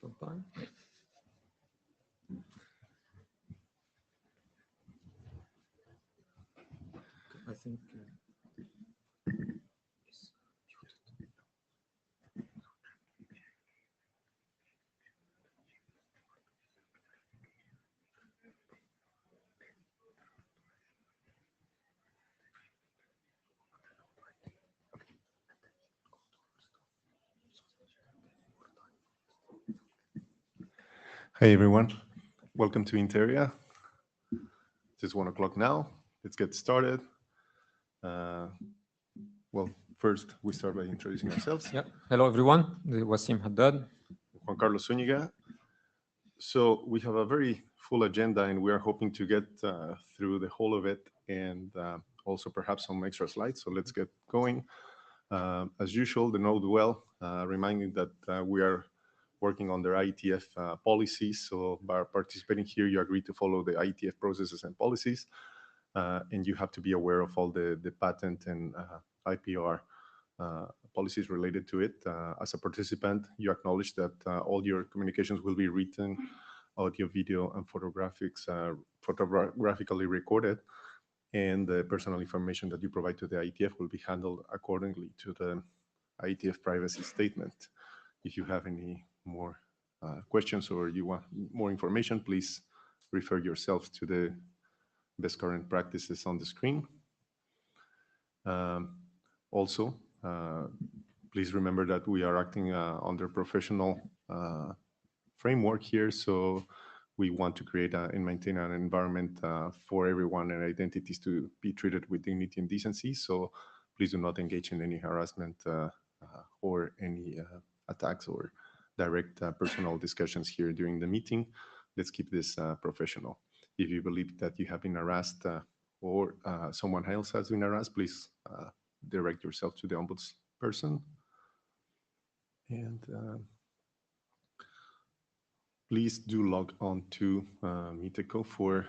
on time. I think Hey everyone, welcome to INTAREA. It's 1 o'clock now. Let's get started. Well, first we start by introducing ourselves. yeah. Hello everyone. This is Wasim Haddad. Juan Carlos Zúñiga. So we have a very full agenda, and we are hoping to get through the whole of it, and also perhaps some extra slides. So let's get going. As usual, the note well, reminding that we are working on their IETF policies. So by participating here, you agree to follow the IETF processes and policies, and you have to be aware of all the patent and IPR policies related to it. As a participant, you acknowledge that all your communications will be written, audio, video, and photographically recorded, and the personal information that you provide to the IETF will be handled accordingly to the IETF privacy statement. If you have any more questions or you want more information, please refer yourself to the best current practices on the screen. Also, please remember that we are acting under professional framework here, so we want to create and maintain an environment for everyone and identities to be treated with dignity and decency. So please do not engage in any harassment or any attacks or direct personal discussions here during the meeting. Let's keep this professional. If you believe that you have been harassed or someone else has been harassed, please direct yourself to the ombudsperson. And please do log on to Miteco for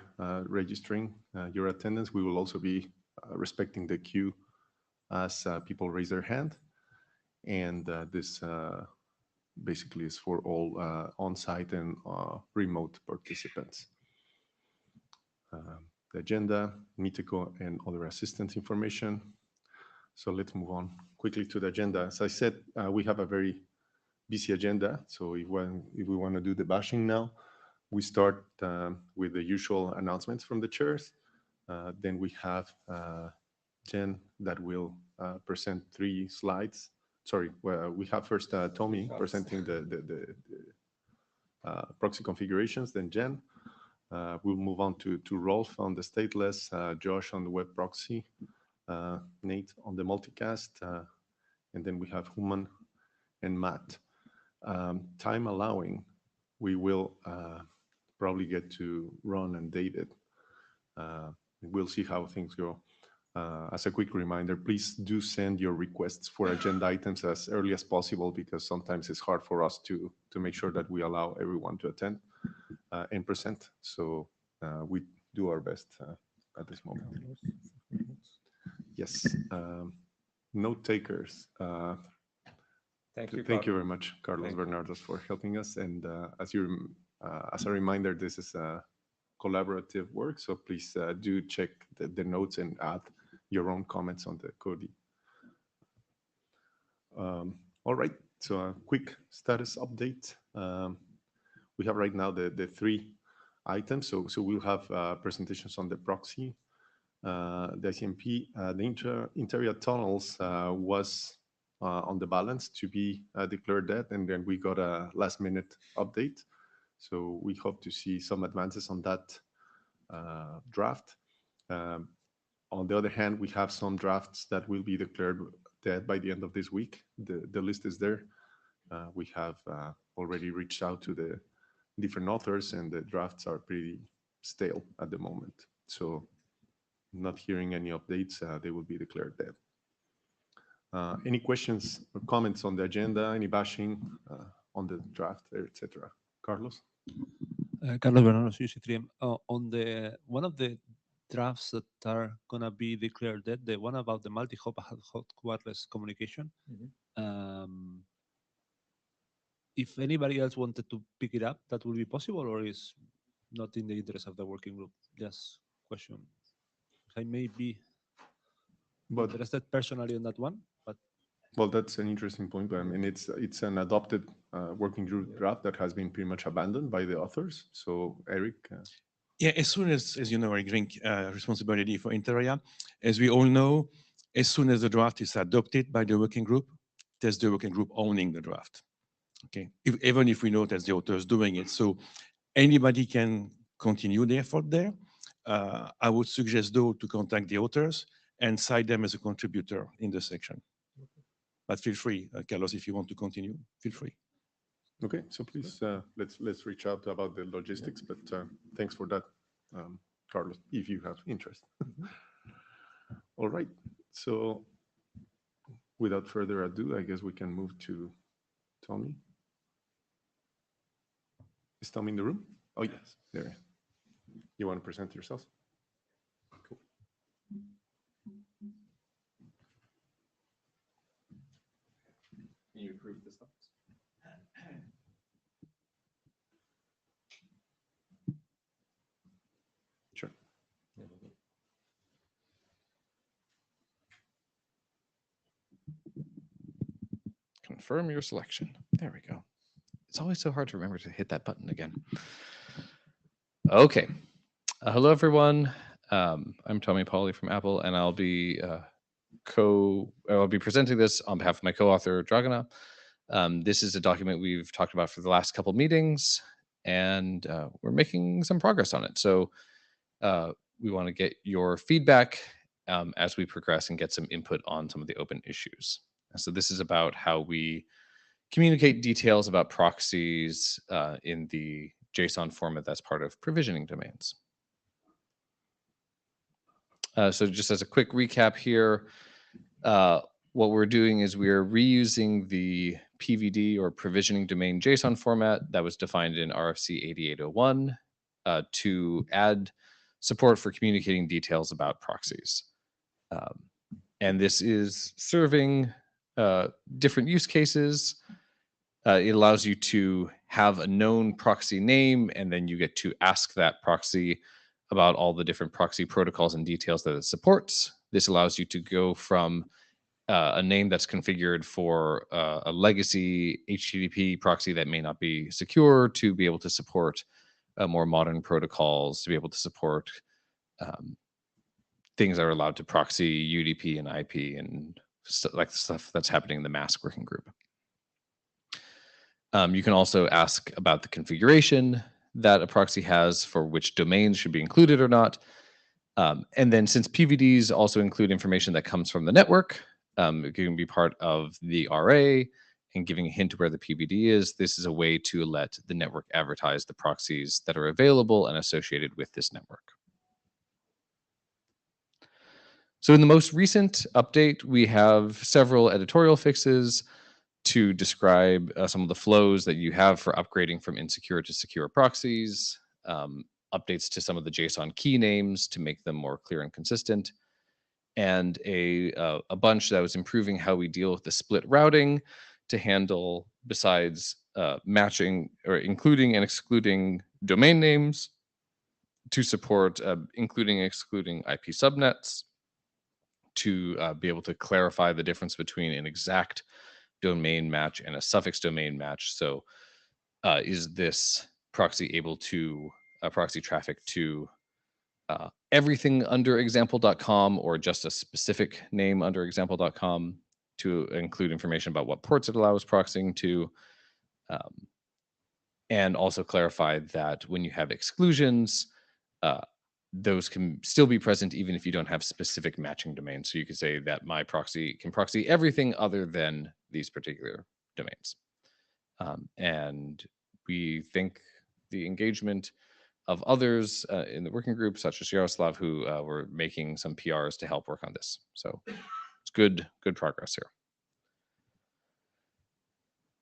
registering your attendance. We will also be respecting the queue as people raise their hand. And this basically is for all on-site and remote participants. The agenda, Miteco, and other assistance information. So let's move on quickly to the agenda. As I said, we have a very busy agenda. So if we want to do the bashing now, we start with the usual announcements from the chairs. Then we have Jen that will present 3 slides. Sorry, well, we have first Tommy presenting the proxy configurations, then Jen. We'll move on to Rolf on the stateless, Josh on the web proxy, Nate on the multicast, and then we have Human and Matt. Time allowing, we will probably get to Ron and David. We'll see how things go. As a quick reminder, please do send your requests for agenda items as early as possible, because sometimes it's hard for us to make sure that we allow everyone to attend and present. So we do our best at this moment. Yes. Note takers. Thank you. Thank you very much, Carlos Bernardos, for helping us. And as a reminder, this is a collaborative work, so please do check the notes and add your own comments on the code. All right, so a quick status update. We have right now the 3 items. So we'll have presentations on the proxy, the ICMP, the INTAREA tunnels was on the balance to be declared dead, and then we got a last-minute update. So we hope to see some advances on that draft. On the other hand, we have some drafts that will be declared dead by the end of this week. The list is there. We have already reached out to the different authors, and the drafts are pretty stale at the moment. So not hearing any updates, they will be declared dead. Any questions or comments on the agenda, any bashing on the draft, etc.? Carlos? Carlos Bernardo, UC3M. On one of the drafts that are going to be declared dead, the one about the multi-hop wireless communication, if anybody else wanted to pick it up, that would be possible, or is not in the interest of the working group? Just question. I may be But interested personally on that one, but well, that's an interesting point. But I mean, it's an adopted working group draft that has been pretty much abandoned by the authors. So Eric, Yeah, as soon as you know, I drink responsibility for INTAREA. As we all know, as soon as the draft is adopted by the working group, there's the working group owning the draft. Okay, even if we know that the author is doing it, so anybody can continue the effort there. I would suggest though to contact the authors and cite them as a contributor in the section. But feel free, Carlos, if you want to continue, feel free. okay, so please let's reach out about the logistics. But thanks for that, Carlos, if you have interest. All right. So without further ado, I guess we can move to Tommy. Is Tommy in the room? Oh, yes. There. You want to present yourself? Cool. Can you approve this? Sure. Confirm your selection. There we go. It's always so hard to remember to hit that button again. Okay. Hello, everyone. I'm Tommy Pauly from Apple, and I'll be presenting this on behalf of my co-author Dragana. This is a document we've talked about for the last couple meetings, and we're making some progress on it. So we want to get your feedback as we progress and get some input on some of the open issues. So this is about how we communicate details about proxies in the JSON format that's part of provisioning domains. So just as a quick recap here, what we're doing is we're reusing the PVD or provisioning domain JSON format that was defined in RFC 8801 to add support for communicating details about proxies. And this is serving different use cases. It allows you to have a known proxy name, and then you get to ask that proxy about all the different proxy protocols and details that it supports. This allows you to go from a name that's configured for a legacy HTTP proxy that may not be secure to be able to support more modern protocols, to be able to support things that are allowed to proxy UDP and IP and like stuff that's happening in the MASC working group. You can also ask about the configuration that a proxy has for which domains should be included or not. And then since PVDs also include information that comes from the network, it can be part of the RA and giving a hint to where the PVD is. This is a way to let the network advertise the proxies that are available and associated with this network. So in the most recent update, we have several editorial fixes to describe some of the flows that you have for upgrading from insecure to secure proxies, updates to some of the JSON key names to make them more clear and consistent, and a bunch that was improving how we deal with the split routing to handle, besides matching or including and excluding domain names, to support including and excluding IP subnets, to be able to clarify the difference between an exact domain match and a suffix domain match. So is this proxy able to proxy traffic to everything under example.com or just a specific name under example.com, to include information about what ports it allows proxying to, and also clarify that when you have exclusions, those can still be present even if you don't have specific matching domains. So you could say that my proxy can proxy everything other than these particular domains. And we think the engagement of others in the working group, such as Yaroslav, who were making some PRs to help work on this. So it's good progress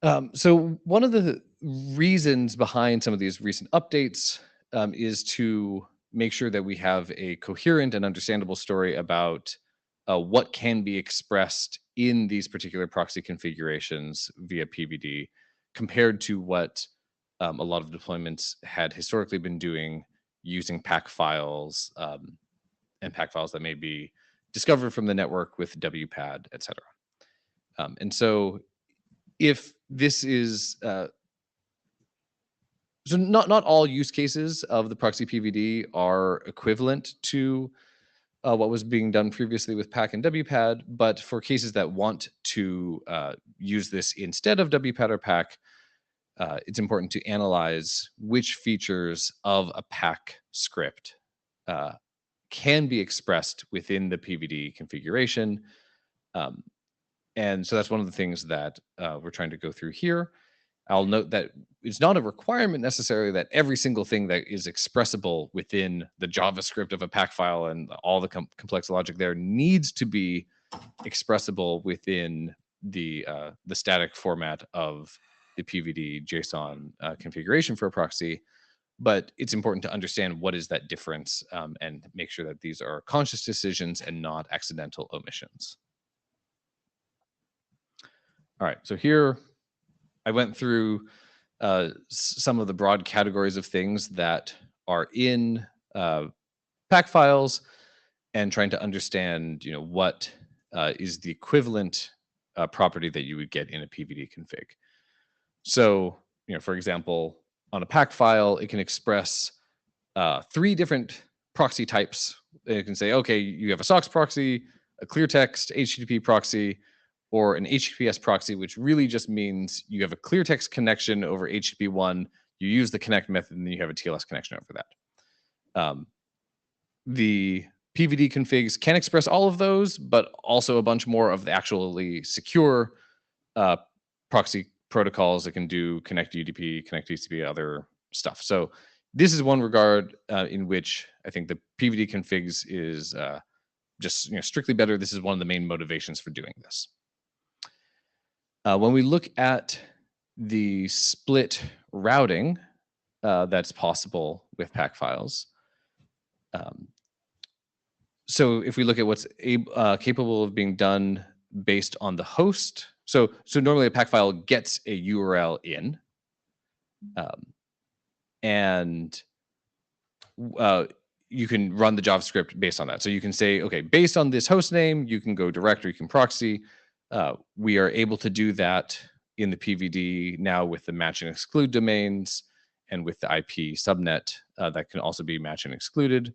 here. So one of the reasons behind some of these recent updates is to make sure that we have a coherent and understandable story about what can be expressed in these particular proxy configurations via PVD compared to what a lot of deployments had historically been doing using pack files and pack files that may be discovered from the network with WPAD, et cetera. And so if this is, so not all use cases of the proxy PVD are equivalent to what was being done previously with PAC and WPAD, but for cases that want to use this instead of WPAD or PAC, it's important to analyze which features of a PAC script can be expressed within the PVD configuration. And so that's one of the things that we're trying to go through here. I'll note that it's not a requirement necessarily that every single thing that is expressible within the JavaScript of a PAC file and all the complex logic there needs to be expressible within the static format of the PVD JSON configuration for a proxy. But it's important to understand what is that difference and make sure that these are conscious decisions and not accidental omissions. All right, so here I went through some of the broad categories of things that are in PAC files and trying to understand, what is the equivalent property that you would get in a PVD config. So, for example, on a PAC file, it can express 3 different proxy types. It can say, okay, you have a SOX proxy, a clear text HTTP proxy, or an HTTPS proxy, which really just means you have a clear text connection over HTTP1, you use the connect method, and then you have a TLS connection over that. The PVD configs can express all of those, but also a bunch more of the actually secure proxy protocols that can do connect UDP, connect TCP, other stuff. So this is one regard in which I think the PVD configs is just strictly better. This is one of the main motivations for doing this. When we look at the split routing that's possible with PAC files, so if we look at what's capable of being done based on the host, so normally a PAC file gets a URL in, and you can run the JavaScript based on that. So you can say, okay, based on this host name, you can go direct or you can proxy. We are able to do that in the PVD now with the match and exclude domains and with the IP subnet that can also be match and excluded.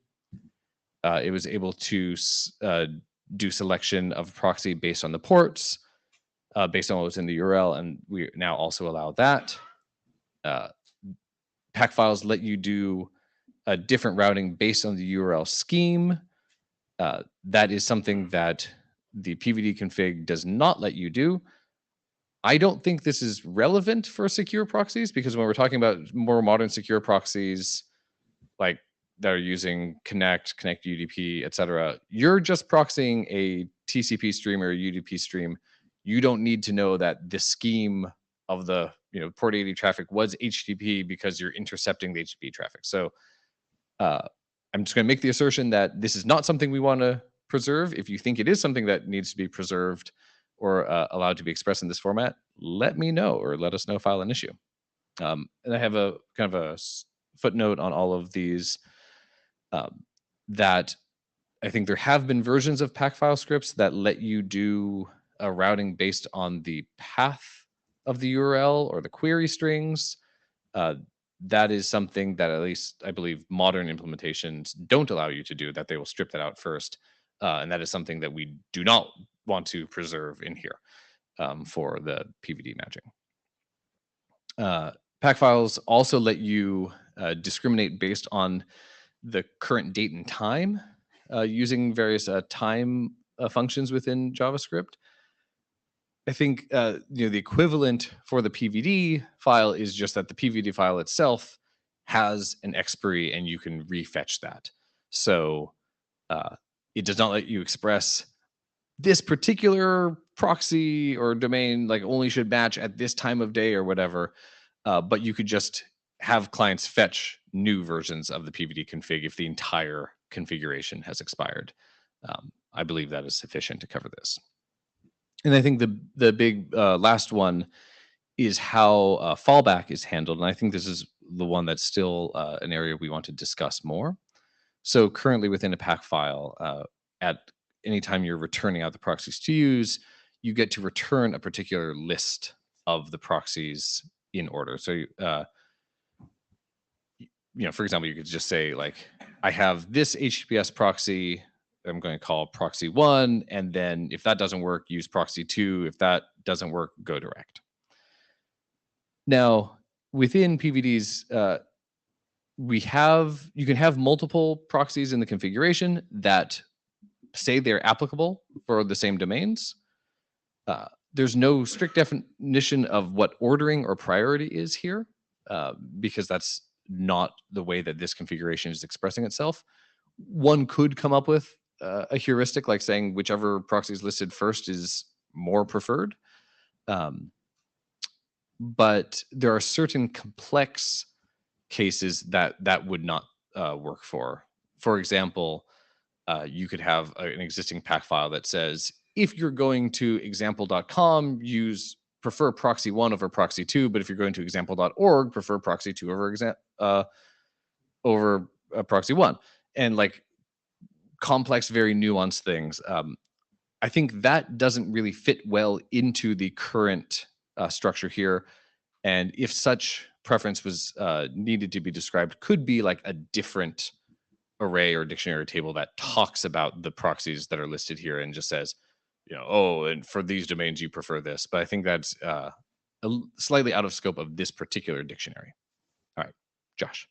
It was able to do selection of proxy based on the ports, based on what was in the URL, and we now also allow that. PAC files let you do a different routing based on the URL scheme. That is something that the PVD config does not let you do. I don't think this is relevant for secure proxies, because when we're talking about more modern secure proxies, like that are using connect UDP, etc., you're just proxying a TCP stream or a UDP stream. You don't need to know that the scheme of the port 80 traffic was HTTP because you're intercepting the HTTP traffic. So I'm just going to make the assertion that this is not something we want to preserve. If you think it is something that needs to be preserved or allowed to be expressed in this format, let me know or let us know, file an issue. And I have a kind of a footnote on all of these that I think there have been versions of PAC file scripts that let you do a routing based on the path of the URL or the query strings. That is something that at least I believe modern implementations don't allow you to do, that they will strip that out first. And that is something that we do not want to preserve in here for the PVD matching. PAC files also let you discriminate based on the current date and time using various time functions within JavaScript. I think the equivalent for the PVD file is just that the PVD file itself has an expiry and you can refetch that. So it does not let you express this particular proxy or domain like only should match at this time of day or whatever, but you could just have clients fetch new versions of the PVD config if the entire configuration has expired. I believe that is sufficient to cover this. And I think the big last one is how fallback is handled. And I think this is the one that's still an area we want to discuss more. So currently within a pack file, at any time you're returning out the proxies to use, you get to return a particular list of the proxies in order. So, for example, you could just say like, I have this HTTPS proxy, I'm going to call proxy 1, and then if that doesn't work, use proxy 2. If that doesn't work, go direct. Now, within PVDs, you can have multiple proxies in the configuration that say they're applicable for the same domains. There's no strict definition of what ordering or priority is here, because that's not the way that this configuration is expressing itself. One could come up with a heuristic like saying whichever proxy is listed first is more preferred. But there are certain complex cases that would not work for. For example, you could have an existing pack file that says, if you're going to example.com, prefer proxy 1 over proxy 2, but if you're going to example.org, prefer proxy 2 over proxy 1. And like complex, very nuanced things. I think that doesn't really fit well into the current structure here. And if such preference was needed to be described, could be like a different array or dictionary table that talks about the proxies that are listed here and just says, and for these domains you prefer this. But I think that's slightly out of scope of this particular dictionary. All right, Josh.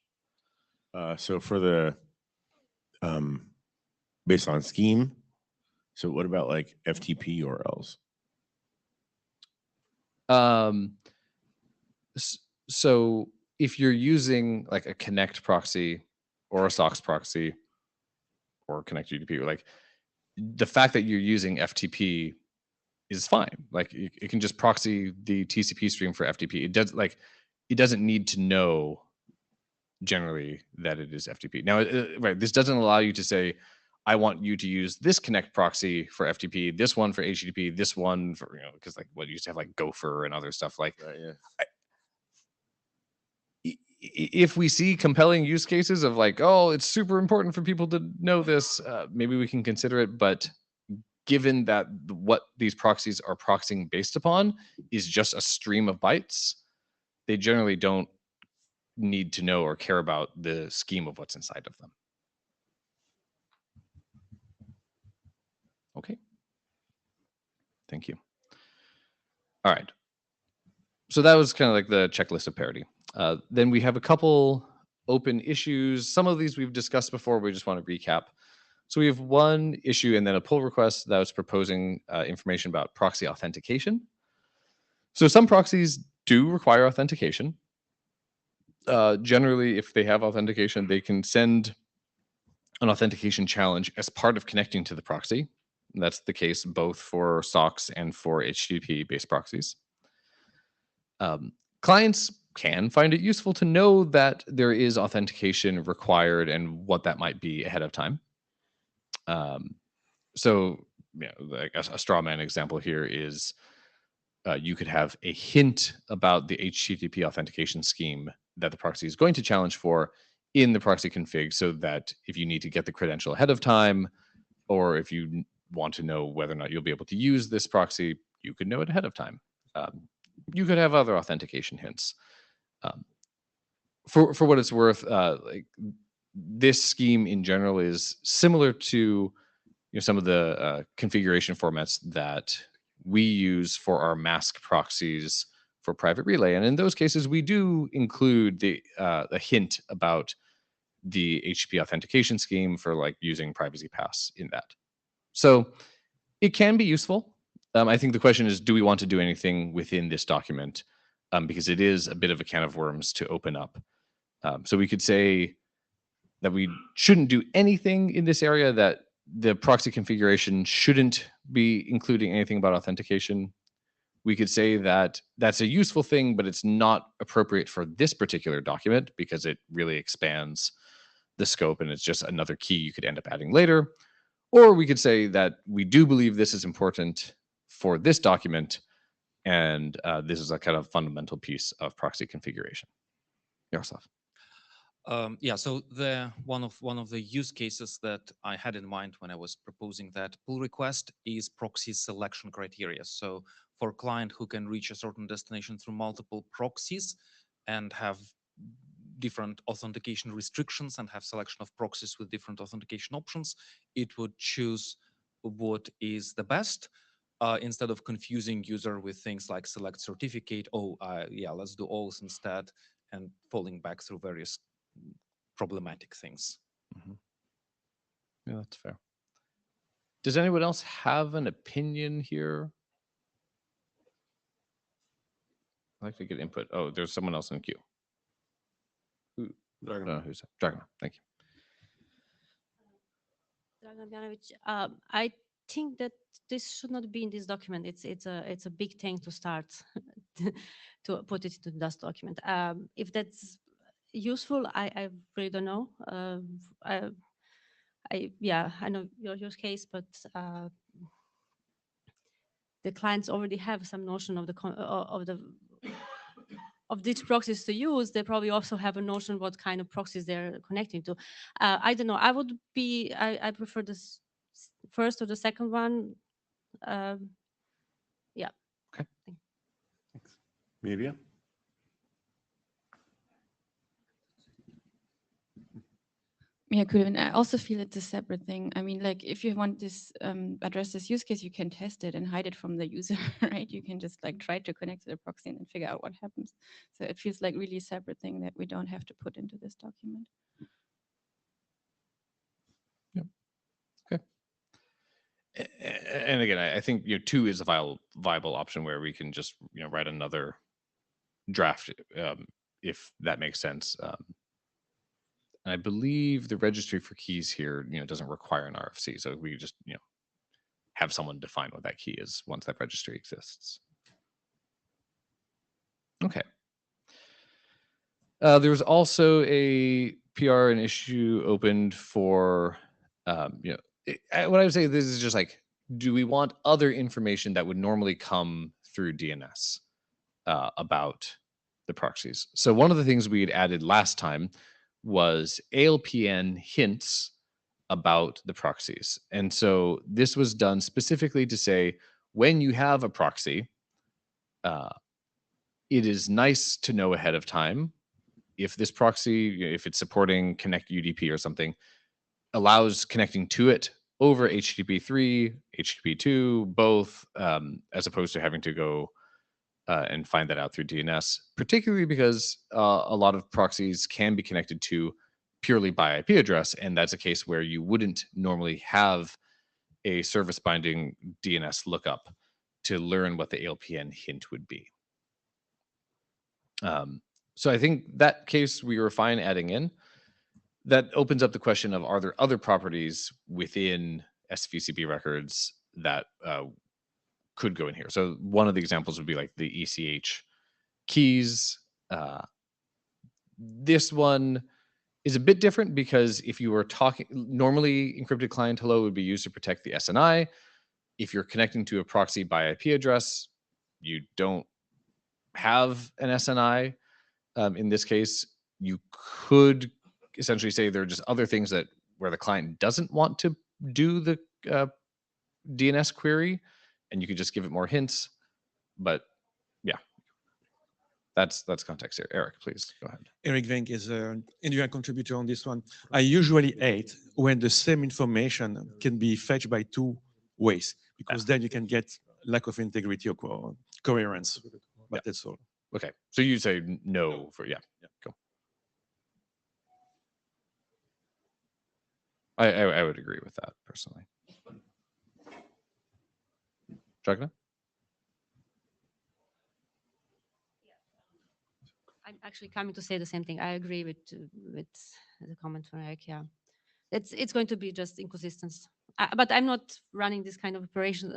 So for the based on scheme, so what about like FTP URLs? So if you're using like a connect proxy or a SOCKS proxy or connect UDP, like the fact that you're using FTP is fine. Like it can just proxy the TCP stream for FTP. It doesn't need to know generally that it is FTP. Now, right, this doesn't allow you to say, I want you to use this connect proxy for FTP, this one for HTTP, this one for, because like what used to have like Gopher and other stuff like. Right, yeah. If we see compelling use cases of like, oh, it's super important for people to know this, maybe we can consider it. But given that what these proxies are proxying based upon is just a stream of bytes, they generally don't need to know or care about the scheme of what's inside of them. Okay. Thank you. All right. So that was kind of like the checklist of parity. Then we have a couple open issues. Some of these we've discussed before. We just want to recap. So we have one issue and then a pull request that was proposing information about proxy authentication. So some proxies do require authentication. Generally, if they have authentication, they can send an authentication challenge as part of connecting to the proxy. And that's the case both for SOCKS and for HTTP-based proxies. Clients can find it useful to know that there is authentication required and what that might be ahead of time. So, like a straw man example here is you could have a hint about the HTTP authentication scheme that the proxy is going to challenge for in the proxy config, so that if you need to get the credential ahead of time, or if you want to know whether or not you'll be able to use this proxy, you could know it ahead of time. You could have other authentication hints. For what it's worth, like this scheme in general is similar to some of the configuration formats that we use for our mask proxies for private relay, and in those cases we do include the hint about the HTTP authentication scheme for like using privacy pass in that. So it can be useful. I think the question is, do we want to do anything within this document? Because it is a bit of a can of worms to open up. So we could say that we shouldn't do anything in this area, that the proxy configuration shouldn't be including anything about authentication. We could say that that's a useful thing, but it's not appropriate for this particular document because it really expands the scope and it's just another key you could end up adding later. Or we could say that we do believe this is important for this document, And this is a kind of fundamental piece of proxy configuration. Yaroslav. Yeah, so one of the use cases that I had in mind when I was proposing that pull request is proxy selection criteria. So for a client who can reach a certain destination through multiple proxies and have different authentication restrictions and have selection of proxies with different authentication options, it would choose what is the best. Instead of confusing user with things like select certificate, yeah, let's do oath instead, and falling back through various problematic things. Yeah, that's fair. Does anyone else have an opinion here? I'd like to get input. Oh, there's someone else in the queue. Dragan. Who's that? Dragan, thank you. Dragan Bjanovic, I think that this should not be in this document. It's a big thing to start to put it into this document. If that's useful, I really don't know. I know your use case, but the clients already have some notion of of which proxies to use. They probably also have a notion what kind of proxies they're connecting to. I don't know. I prefer this first or the second one. Yeah. Okay. Thanks. Miriam? Yeah, cool. And I also feel it's a separate thing. I mean, like if you want this address this use case, you can test it and hide it from the user, right? You can just like try to connect to the proxy and then figure out what happens. So it feels like really a separate thing that we don't have to put into this document. Yep. Okay. And again, I think 2 is a viable option where we can just write another draft if that makes sense. And I believe the registry for keys here, doesn't require an RFC. So we just, have someone define what that key is once that registry exists. Okay. There was also a PR and issue opened for, what I would say, this is just like, do we want other information that would normally come through DNS about the proxies? So one of the things we had added last time was ALPN hints about the proxies. And so this was done specifically to say, when you have a proxy, it is nice to know ahead of time if this proxy, if it's supporting Connect UDP or something, allows connecting to it over HTTP3, HTTP2, both, as opposed to having to go and find that out through DNS, particularly because a lot of proxies can be connected to purely by IP address, and that's a case where you wouldn't normally have a service binding DNS lookup to learn what the ALPN hint would be. So I think that case we were fine adding in. That opens up the question of, are there other properties within SVCP records that could go in here? So one of the examples would be like the ECH keys. This one is a bit different because if you were talking, normally encrypted client hello would be used to protect the SNI. If you're connecting to a proxy by IP address, you don't have an SNI. In this case, you could essentially say there are just other things that where the client doesn't want to do the DNS query, and you could just give it more hints. But yeah, that's context here. Eric, please go ahead. Eric Venk is an individual contributor on this one. I usually hate when the same information can be fetched by 2 ways, because then you can get lack of integrity or coherence. But that's all. Okay, so you say no for yeah. Go. I would agree with that personally. Dragna? I'm actually coming to say the same thing. I agree with the comment from Eric. Yeah, it's going to be just inconsistency. But I'm not running this kind of operation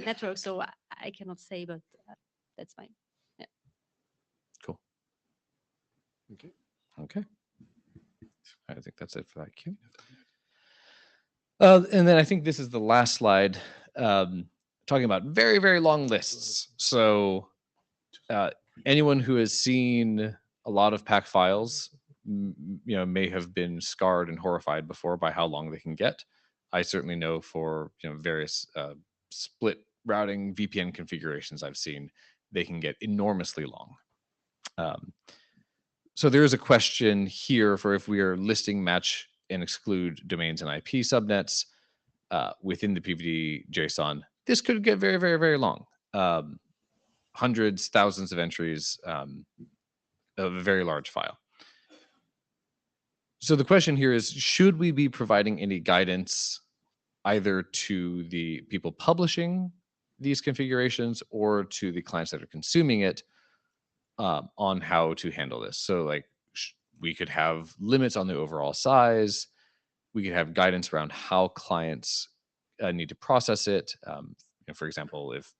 network, so I cannot say. But that's fine. Yeah. Cool. Okay. Okay. I think that's it for that queue. And then I think this is the last slide. talking about very, very long lists. So anyone who has seen a lot of pack files, may have been scarred and horrified before by how long they can get. I certainly know for various split routing VPN configurations I've seen, they can get enormously long. So there is a question here for if we are listing, match, and exclude domains and IP subnets within the PVD JSON. This could get very, very, very long. Hundreds, thousands of entries of a very large file. So the question here is, should we be providing any guidance either to the people publishing these configurations or to the clients that are consuming it on how to handle this? So like we could have limits on the overall size. We could have guidance around how clients need to process it. For example, if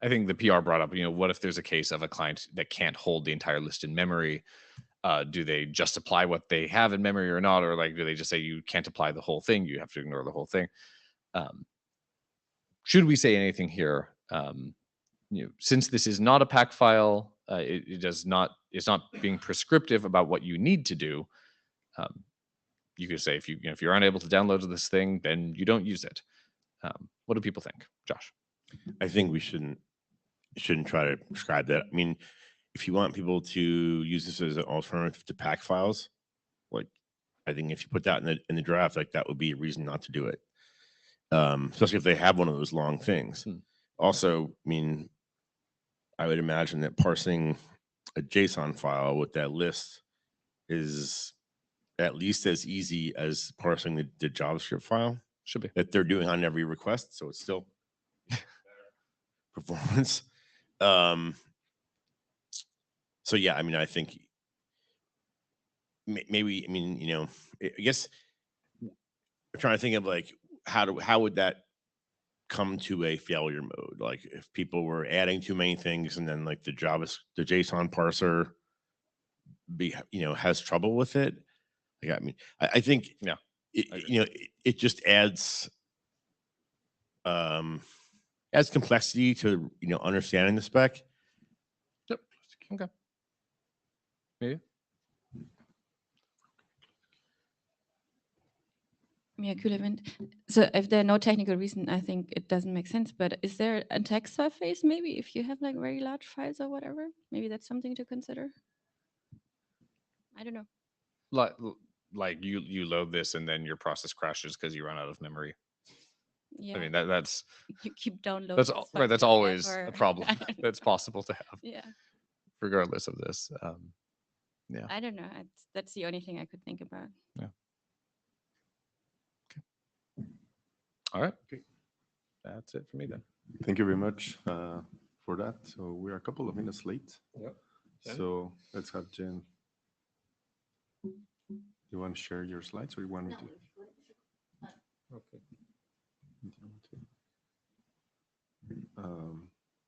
I think the PR brought up, what if there's a case of a client that can't hold the entire list in memory? Do they just apply what they have in memory or not? Or like, do they just say you can't apply the whole thing? You have to ignore the whole thing. Should we say anything here? Since this is not a pack file, it's not being prescriptive about what you need to do. You could say if you're unable to download this thing, then you don't use it. What do people think, Josh? I think we shouldn't try to prescribe that. I mean, if you want people to use this as an alternative to pack files, like I think if you put that in the draft, like that would be a reason not to do it. Especially if they have one of those long things. Also, I mean, I would imagine that parsing a JSON file with that list is at least as easy as parsing the JavaScript file. Should be. That they're doing on every request, so it's still performance. So yeah, I mean, I think maybe, I guess I'm trying to think of like how would that come to a failure mode? Like if people were adding too many things and then like the JSON parser has trouble with it. Like, I mean, I think it just adds complexity to understanding the spec. Yep. Okay. Maybe. Yeah, cool event. So if there are no technical reason, I think it doesn't make sense. But is there a text surface maybe if you have like very large files or whatever? Maybe that's something to consider. I don't know. Like you load this and then your process crashes because you run out of memory. Yeah. I mean that's you keep downloading. that's this right. That's file always forever. a problem I don't know. that's possible to have, Yeah. regardless of this. Yeah. I don't know. That's the only thing I could think about. Yeah. Okay. All right. Okay. That's it for me then. Thank you very much for that. So we're a couple of minutes late. Yep. Jen? So let's have Jen. You want to share your slides or you want me to? Okay.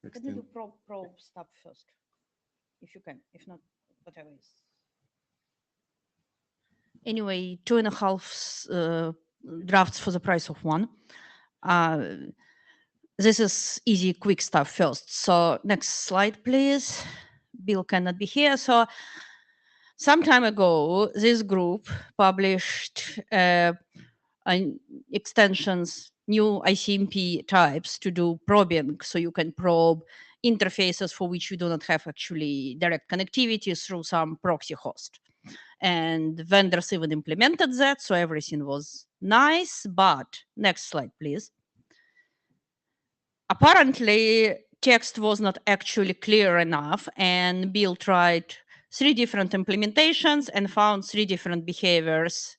Next Can you thing. do pro stuff first? If you can, if not, whatever is. Anyway, 2.5 drafts for the price of one. This is easy, quick stuff first. So next slide, please. Bill cannot be here. So some time ago, this group published extensions, new ICMP types to do probing. So you can probe interfaces for which you do not have actually direct connectivity through some proxy host. And vendors even implemented that. So everything was nice. But next slide, please. Apparently, text was not actually clear enough. And Bill tried 3 different implementations and found 3 different behaviors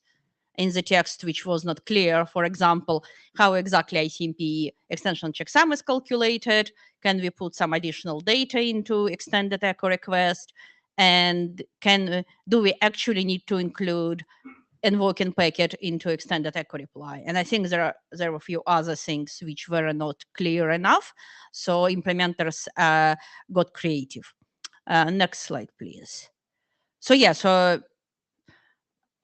in the text, which was not clear. For example, how exactly ICMP extension checksum is calculated. Can we put some additional data into extended echo request? And do we actually need to include invoking packet into extended echo reply? And I think there are a few other things which were not clear enough. So implementers got creative. Next slide, please. So yeah, so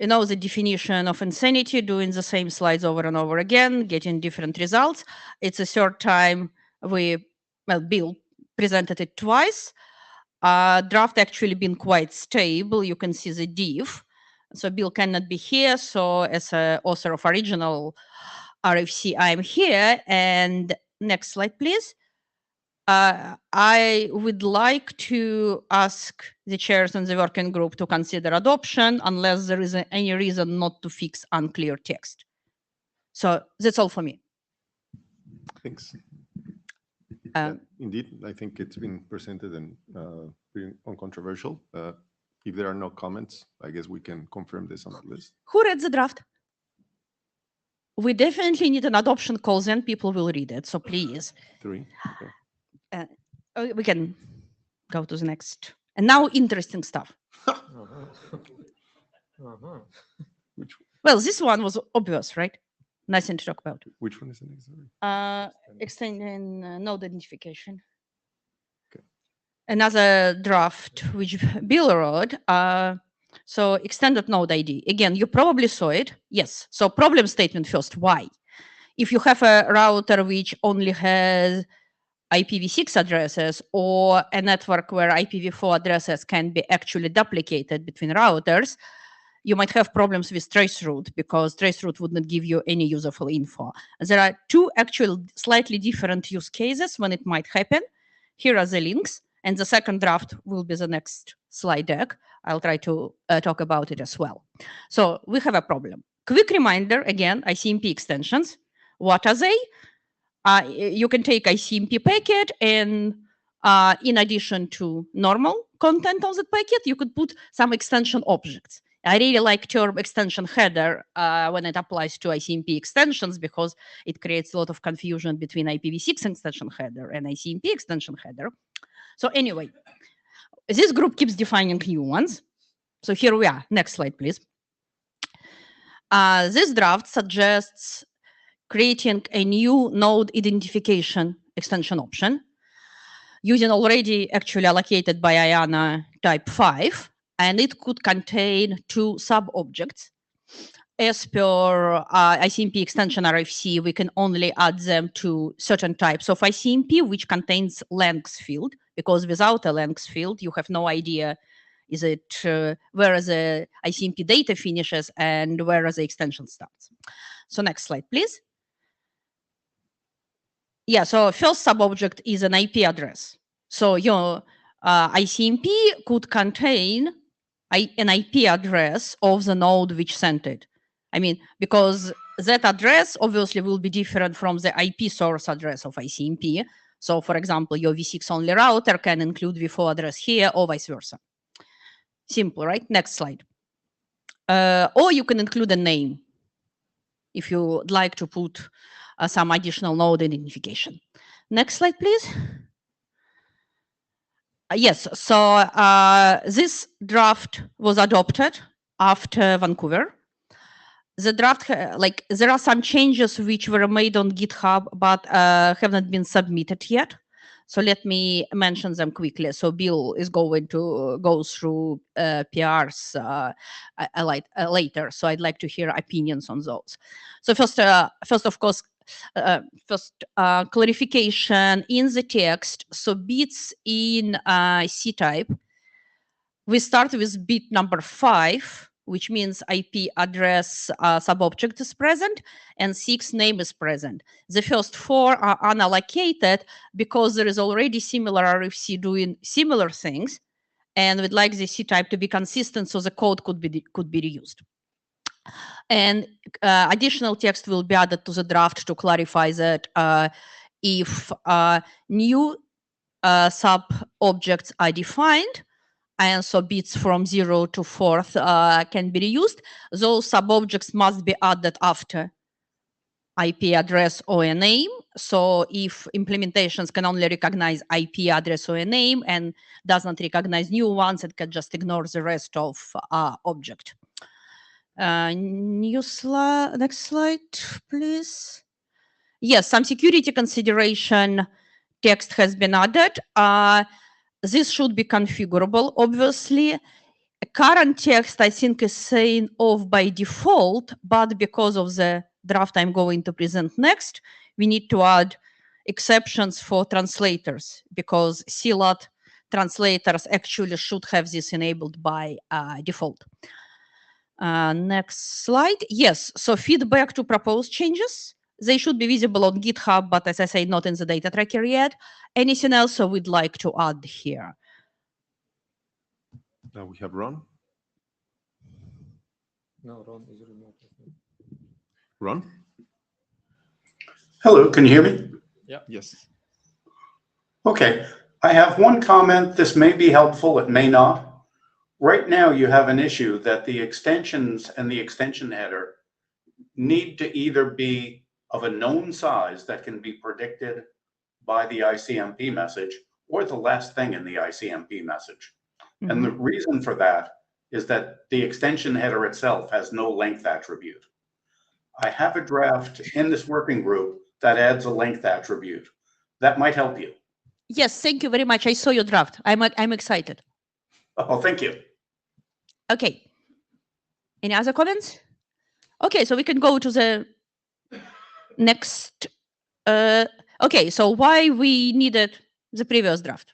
You know the definition of insanity, doing the same slides over and over again, getting different results. It's the third time Bill presented it twice. Draft actually been quite stable. You can see the diff. So Bill cannot be here. So as an author of original RFC, I'm here. And next slide, please. I would like to ask the chairs and the working group to consider adoption unless there is any reason not to fix unclear text. So that's all for me. Thanks. Uh, Indeed, I think it's been presented and pretty uncontroversial. If there are no comments, I guess we can confirm this on the list. Who read the draft? We definitely need an adoption call, then people will read it. So please, 3. Okay. we can go to the next. And now interesting stuff. Which Well, this one was obvious, right? Nothing to talk about. which one is the next? Sorry. Extending node identification. Okay. Another draft which Bill wrote. So extended node ID. Again, you probably saw it. Yes. So problem statement first. Why? If you have a router which only has IPv6 addresses or a network where IPv4 addresses can be actually duplicated between routers, you might have problems with traceroute because traceroute would not give you any useful info. There are two actual slightly different use cases when it might happen. Here are the links, and the second draft will be the next slide deck. I'll try to talk about it as well. So we have a problem. Quick reminder, again, ICMP extensions. What are they? You can take ICMP packet and in addition to normal content of the packet, you could put some extension objects. I really like term extension header when it applies to ICMP extensions because it creates a lot of confusion between IPv6 extension header and ICMP extension header. So anyway, this group keeps defining new ones. So here we are. Next slide, please. This draft suggests creating a new node identification extension option using already actually allocated by IANA type 5. And it could contain two sub-objects. As per ICMP extension RFC, we can only add them to certain types of ICMP, which contains length field, because without a length field, you have no idea is it where the ICMP data finishes and where the extension starts. So next slide, please. Yeah, so first sub-object is an IP address. So your ICMP could contain an IP address of the node which sent it. I mean, because that address obviously will be different from the IP source address of ICMP. So for example, your v6 only router can include v4 address here or vice versa. Simple, right? Next slide. Or you can include a name if you would like to put some additional node identification. Next slide, please. Yes, so this draft was adopted after Vancouver. The draft, there are some changes which were made on GitHub, but have not been submitted yet. So let me mention them quickly. So Bill is going to go through PRs later. So I'd like to hear opinions on those. So first of course, clarification in the text. So bits in C type, we start with bit number 5, which means IP address subobject is present and 6 name is present. The first 4 are unallocated because there is already similar RFC doing similar things, and we'd like the C type to be consistent so the code could be reused. And additional text will be added to the draft to clarify that if new sub-objects are defined, and so bits from 0 to 4th can be reused, those sub-objects must be added after IP address or a name. So if implementations can only recognize IP address or a name and does not recognize new ones, it can just ignore the rest of object. Next slide, please. Yes, some security consideration text has been added. This should be configurable, obviously. current text, I think, is saying off by default, but because of the draft I'm going to present next, we need to add exceptions for translators because CLAT translators actually should have this enabled by default. Next slide. Yes, so feedback to proposed changes. They should be visible on GitHub, but as I say, not in the data tracker yet. Anything else we'd like to add here? Now we have Ron. No, Ron is remote. I think. Ron? Hello, can you hear me? Yes. Okay, I have one comment. This may be helpful, it may not. Right now, you have an issue that the extensions and the extension header need to either be of a known size that can be predicted by the ICMP message or the last thing in the ICMP message. And the reason for that is that the extension header itself has no length attribute. I have a draft in this working group that adds a length attribute. That might help you. Yes, thank you very much. I saw your draft. I'm excited. Oh, thank you. Okay. Any other comments? Okay, so we can go to the next. Okay, so why we needed the previous draft.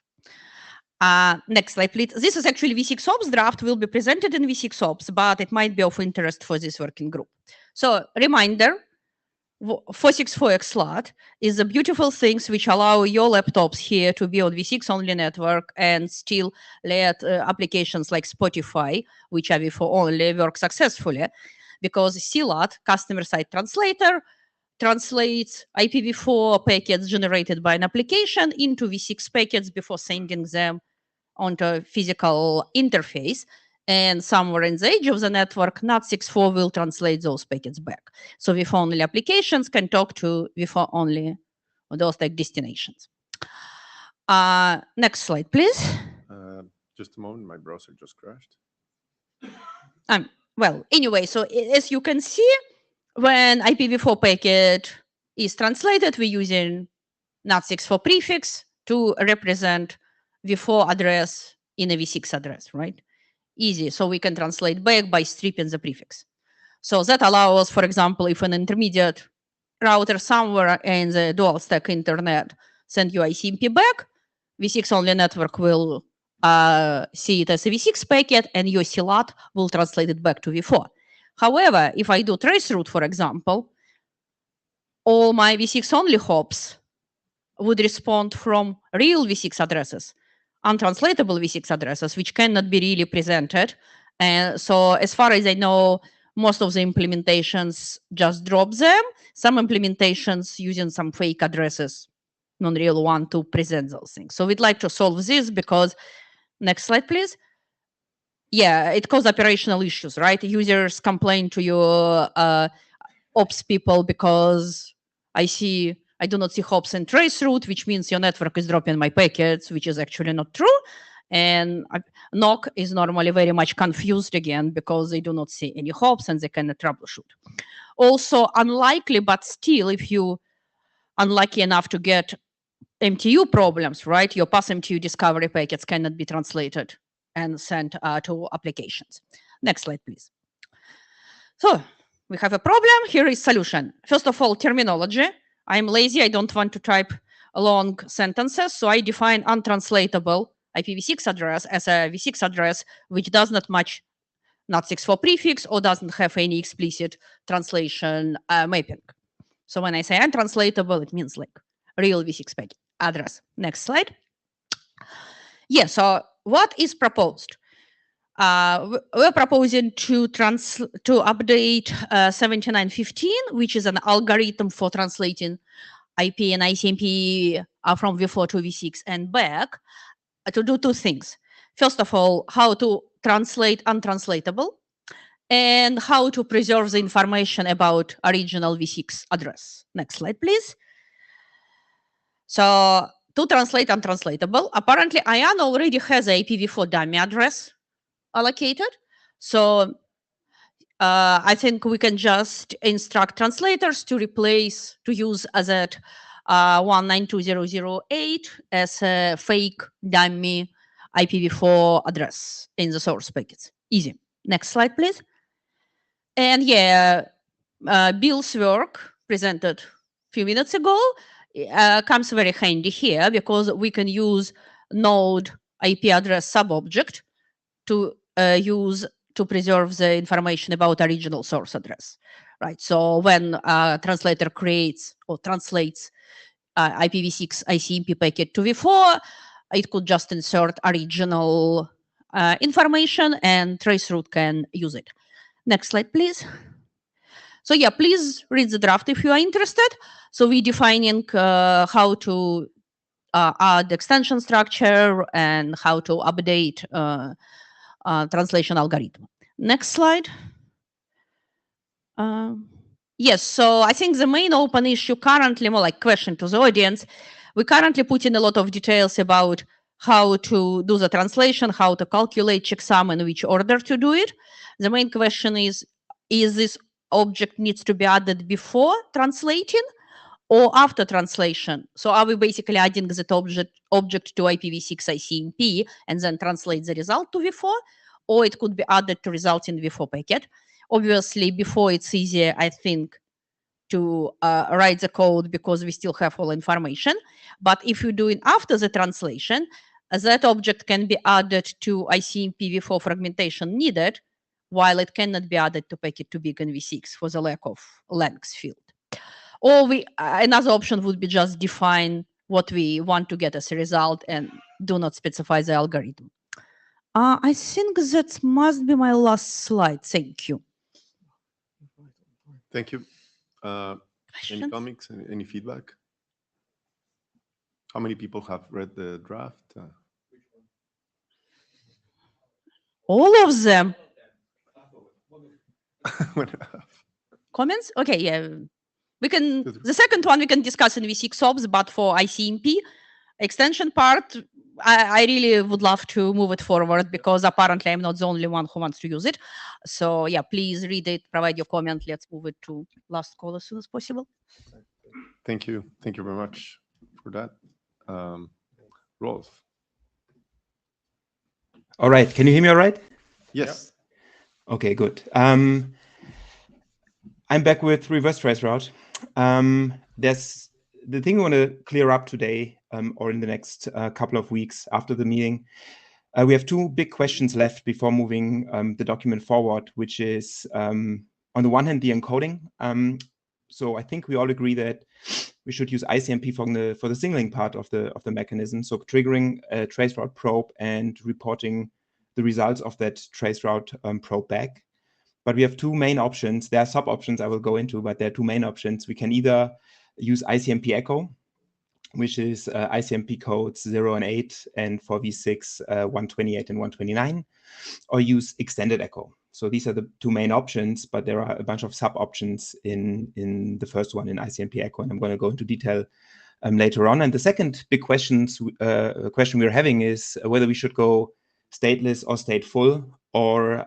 Next slide, please. This is actually V6 Ops draft, will be presented in V6 Ops, but it might be of interest for this working group. So reminder, 464xLAT is the beautiful things which allow your laptops here to be on V6 only network and still let applications like Spotify, which are V4 only, work successfully because CLAT, customer side translator, translates IPv4 packets generated by an application into V6 packets before sending them onto a physical interface. And somewhere in the edge of the network, NAT64 will translate those packets back. So V4 only applications can talk to V4 only those like destinations. Next slide, please. Just a moment, my browser just crashed. Well, anyway, so as you can see, when IPv4 packet is translated, we're using NAT64 prefix to represent V4 address in a V6 address, right? Easy. So we can translate back by stripping the prefix. So that allows us, for example, if an intermediate router somewhere in the dual stack internet send you ICMP back, V6 only network will see it as a V6 packet and your CLAT will translate it back to V4. However, if I do traceroute, for example, all my V6 only hops would respond from real V6 addresses, untranslatable V6 addresses, which cannot be really presented. And so as far as I know, most of the implementations just drop them. Some implementations using some fake addresses, non-real one, to present those things. So we'd like to solve this because, next slide, please. Yeah, it causes operational issues, right? Users complain to your ops people because I do not see hops and traceroute, which means your network is dropping my packets, which is actually not true. And NOC is normally very much confused again because they do not see any hops and they cannot troubleshoot. Also unlikely, but still, if you unlucky enough to get MTU problems, right? Your pass MTU discovery packets cannot be translated and sent to applications. Next slide, please. So we have a problem. Here is solution. First of all, terminology. I'm lazy. I don't want to type long sentences. So I define untranslatable IPv6 address as a V6 address which does not match NAT64 prefix or doesn't have any explicit translation mapping. So when I say untranslatable, it means like real V6 packet address. Next slide. Yeah, so what is proposed? We're proposing to update 7915, which is an algorithm for translating IP and ICMP from V4 to V6 and back, to do two things. First of all, how to translate untranslatable and how to preserve the information about original V6 address. Next slide, please. So to translate untranslatable, apparently IAN already has a IPv4 dummy address allocated. So I think we can just instruct translators to use that 192.0.0.8 as a fake dummy IPv4 address in the source packets. Easy. Next slide, please. And yeah, Bill's work presented a few minutes ago comes very handy here because we can use node IP address subobject to use to preserve the information about original source address, right? So when a translator creates or translates IPv6 ICMP packet to v4, it could just insert original information and traceroute can use it. Next slide, please. So yeah, please read the draft if you are interested. So we're defining how to add extension structure and how to update translation algorithm. Next slide. Yes, so I think the main open issue currently, more like question to the audience, we currently put in a lot of details about how to do the translation, how to calculate checksum, and which order to do it. The main question is this object needs to be added before translating or after translation? So are we basically adding that object to IPv6 ICMP and then translate the result to v4? Or it could be added to result in v4 packet. Obviously, before it's easier, I think, to write the code because we still have all information. But if you're doing after the translation, that object can be added to ICMP v4 fragmentation needed, while it cannot be added to packet too big in v6 for the lack of length field. Or another option would be just define what we want to get as a result and do not specify the algorithm. I think that must be my last slide. Thank you. Thank you. Any Questions? comments, any feedback? How many people have read the draft? All of them. What- Comments? Okay, yeah. We can, the second one we can discuss in v6 ops, but for ICMP extension part, I really would love to move it forward because apparently I'm not the only one who wants to use it. So yeah, please read it, provide your comment. Let's move it to last call as soon as possible. Thank you. Thank you very much for that. Rolf. All right. Can you hear me all right? Yes. Okay, good. I'm back with reverse traceroute. There's the thing we want to clear up today or in the next couple of weeks after the meeting. We have two big questions left before moving the document forward, which is on the one hand, the encoding. So I think we all agree that we should use ICMP for the signaling part of the mechanism. So triggering a traceroute probe and reporting the results of that traceroute probe back. But we have two main options. There are sub options I will go into, but there are two main options. We can either use ICMP echo, which is ICMP codes 0 and 8, and for v6, 128 and 129, or use extended echo. So these are the two main options, but there are a bunch of sub options in the first one in ICMP echo, and I'm going to go into detail later on. And the second big question we're having is whether we should go stateless or stateful, or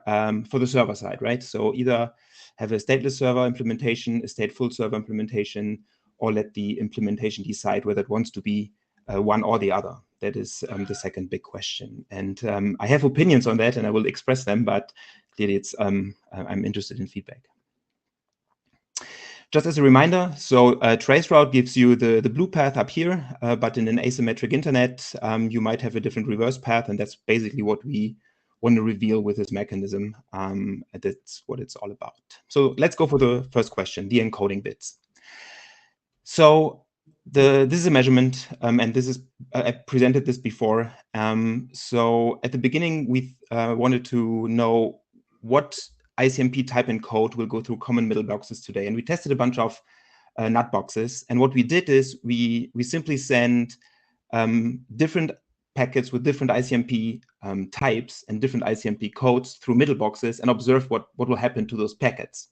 for the server side, right? So either have a stateless server implementation, a stateful server implementation, or let the implementation decide whether it wants to be one or the other. That is the second big question. And I have opinions on that and I will express them, but clearly it's I'm interested in feedback. Just as a reminder, so traceroute gives you the blue path up here, but in an asymmetric internet, you might have a different reverse path, and that's basically what we want to reveal with this mechanism. That's what it's all about. So let's go for the first question, the encoding bits. So this is a measurement, and this is I presented this before. So at the beginning, we wanted to know what ICMP type encode will go through common middle boxes today, and we tested a bunch of nut boxes. And what we did is we simply send different packets with different ICMP types and different ICMP codes through middle boxes and observe what will happen to those packets.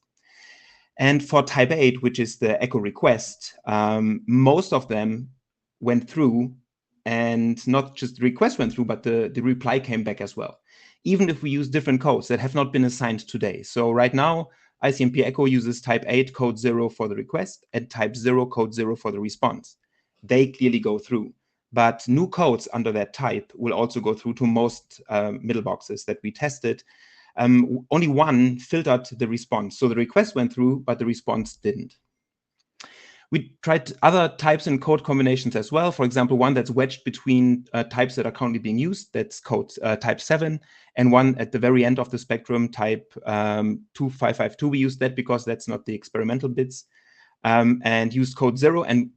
And for type 8, which is the echo request, most of them went through, and not just the request went through, but the reply came back as well, even if we use different codes that have not been assigned today. So right now, ICMP echo uses type 8 code 0 for the request and type 0 code 0 for the response. They clearly go through. But new codes under that type will also go through to most middle boxes that we tested. only one filtered the response. So the request went through, but the response didn't. We tried other types and code combinations as well. For example, one that's wedged between types that are currently being used, that's code type 7, and one at the very end of the spectrum, type 2552. We used that because that's not the experimental bits, and used code 0. And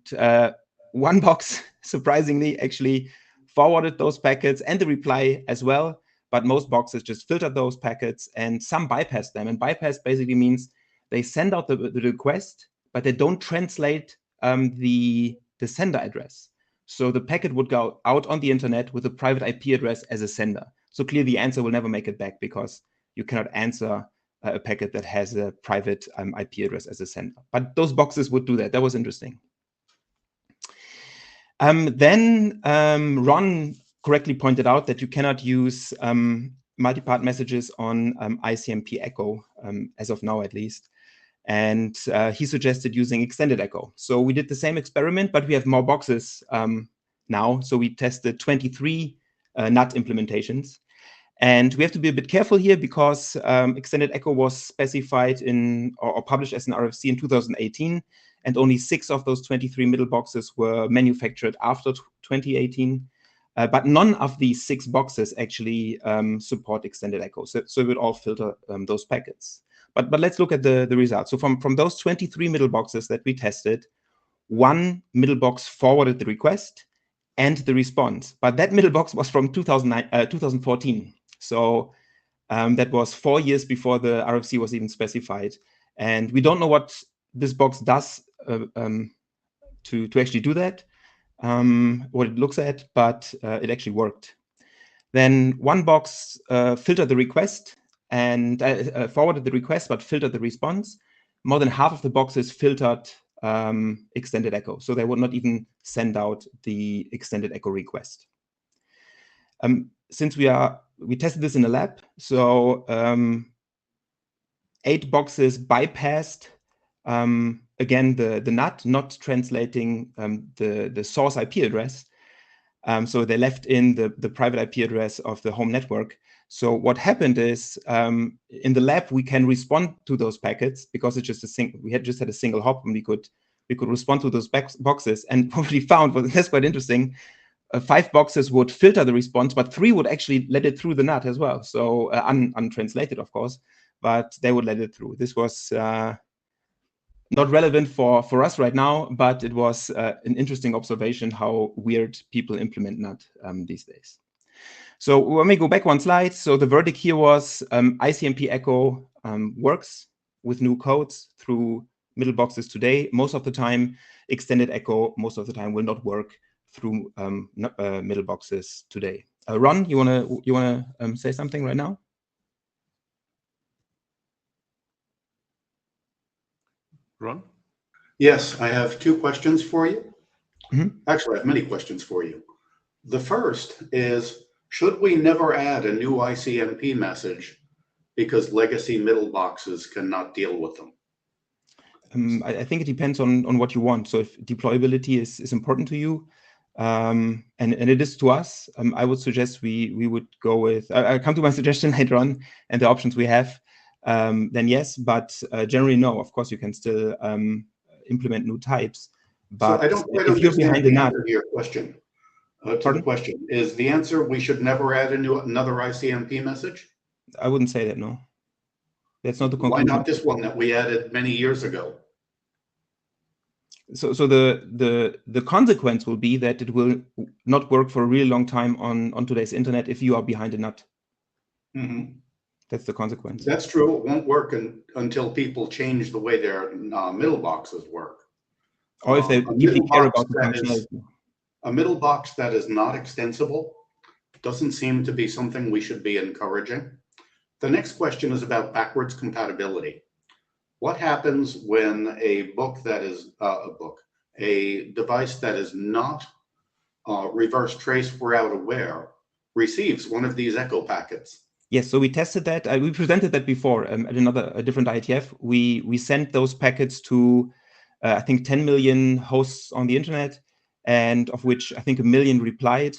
one box, surprisingly, actually forwarded those packets and the reply as well. But most boxes just filtered those packets, and some bypassed them. And bypass basically means they send out the request, but they don't translate the sender address. So the packet would go out on the internet with a private IP address as a sender. So clearly the answer will never make it back because you cannot answer a packet that has a private IP address as a sender. But those boxes would do that. That was interesting. Then Ron correctly pointed out that you cannot use multi-part messages on ICMP echo, as of now at least. And he suggested using extended echo. So we did the same experiment, but we have more boxes now. So we tested 23 NUT implementations. And we have to be a bit careful here because extended echo was specified in or published as an RFC in 2018. And only 6 of those 23 middle boxes were manufactured after 2018. But none of these 6 boxes actually support extended echo. So it would all filter those packets. But let's look at the results. So from those 23 middle boxes that we tested, 1 middle box forwarded the request and the response. But that middle box was from 2014. So that was 4 years before the RFC was even specified. And we don't know what this box does to actually do that, what it looks at, but it actually worked. Then 1 box filtered the request and forwarded the request, but filtered the response. More than half of the boxes filtered extended echo. So they would not even send out the extended echo request. Since we tested this in a lab, so 8 boxes bypassed, again, the NUT, not translating the source IP address. So they left in the private IP address of the home network. So what happened is in the lab, we can respond to those packets because it's just we had just had a single hop and we could respond to those boxes. And what we found was, that's quite interesting, 5 boxes would filter the response, but 3 would actually let it through the NUT as well. So untranslated, of course, but they would let it through. This was not relevant for us right now, but it was an interesting observation how weird people implement NUT these days. So let me go back 1 slide. So the verdict here was ICMP echo works with new codes through middle boxes today. Most of the time, extended echo most of the time will not work through middle boxes today. Ron, you wanna say something right now? Ron? Yes, I have 2 questions for you. Actually, I have many questions for you. The first is, should we never add a new ICMP message because legacy middle boxes cannot deal with them? I think it depends on what you want. So if deployability is important to you, and it is to us, I would suggest we would go with, I'll come to my suggestion later on and the options we have, then yes, but generally no. Of course, you can still implement new types. But so I don't quite if you're understand behind the the NUT, answer to your question. To the question, is the answer we should never add another ICMP message? I wouldn't say that, no. That's not the conclusion. Why not this one that we added many years ago? So the consequence will be that it will not work for a really long time on today's internet if you are behind a NUT. That's the consequence. That's true. It won't work until people change the way their middle boxes work. Or if they deeply care about the functionality. A middle box that is not extensible doesn't seem to be something we should be encouraging. The next question is about backwards compatibility. What happens when a device that is not reverse trace route aware receives one of these echo packets? Yes, so we tested that. We presented that before at a different IETF. We sent those packets to I think 10 million hosts on the internet, and of which I think 1 million replied.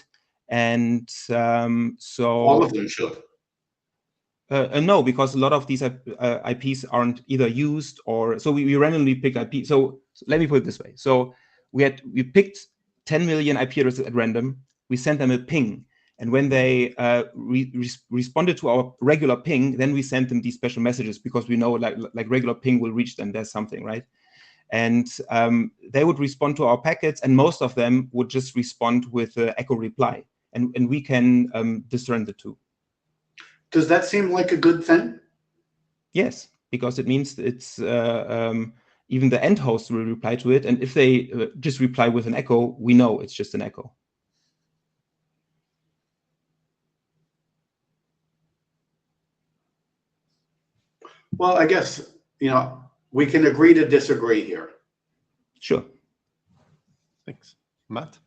And so all of them should. No, because a lot of these IPs aren't either used or so we randomly pick IP. So let me put it this way. So we picked 10 million IP addresses at random. We sent them a ping. And when they responded to our regular ping, then we sent them these special messages because we know like regular ping will reach them. There's something, right? And they would respond to our packets, and most of them would just respond with an echo reply. And we can discern the two. Does that seem like a good thing? Yes, because it means it's even the end host will reply to it. And if they just reply with an echo, we know it's just an echo. Well, I guess, we can agree to disagree here. Sure. Thanks. Matt?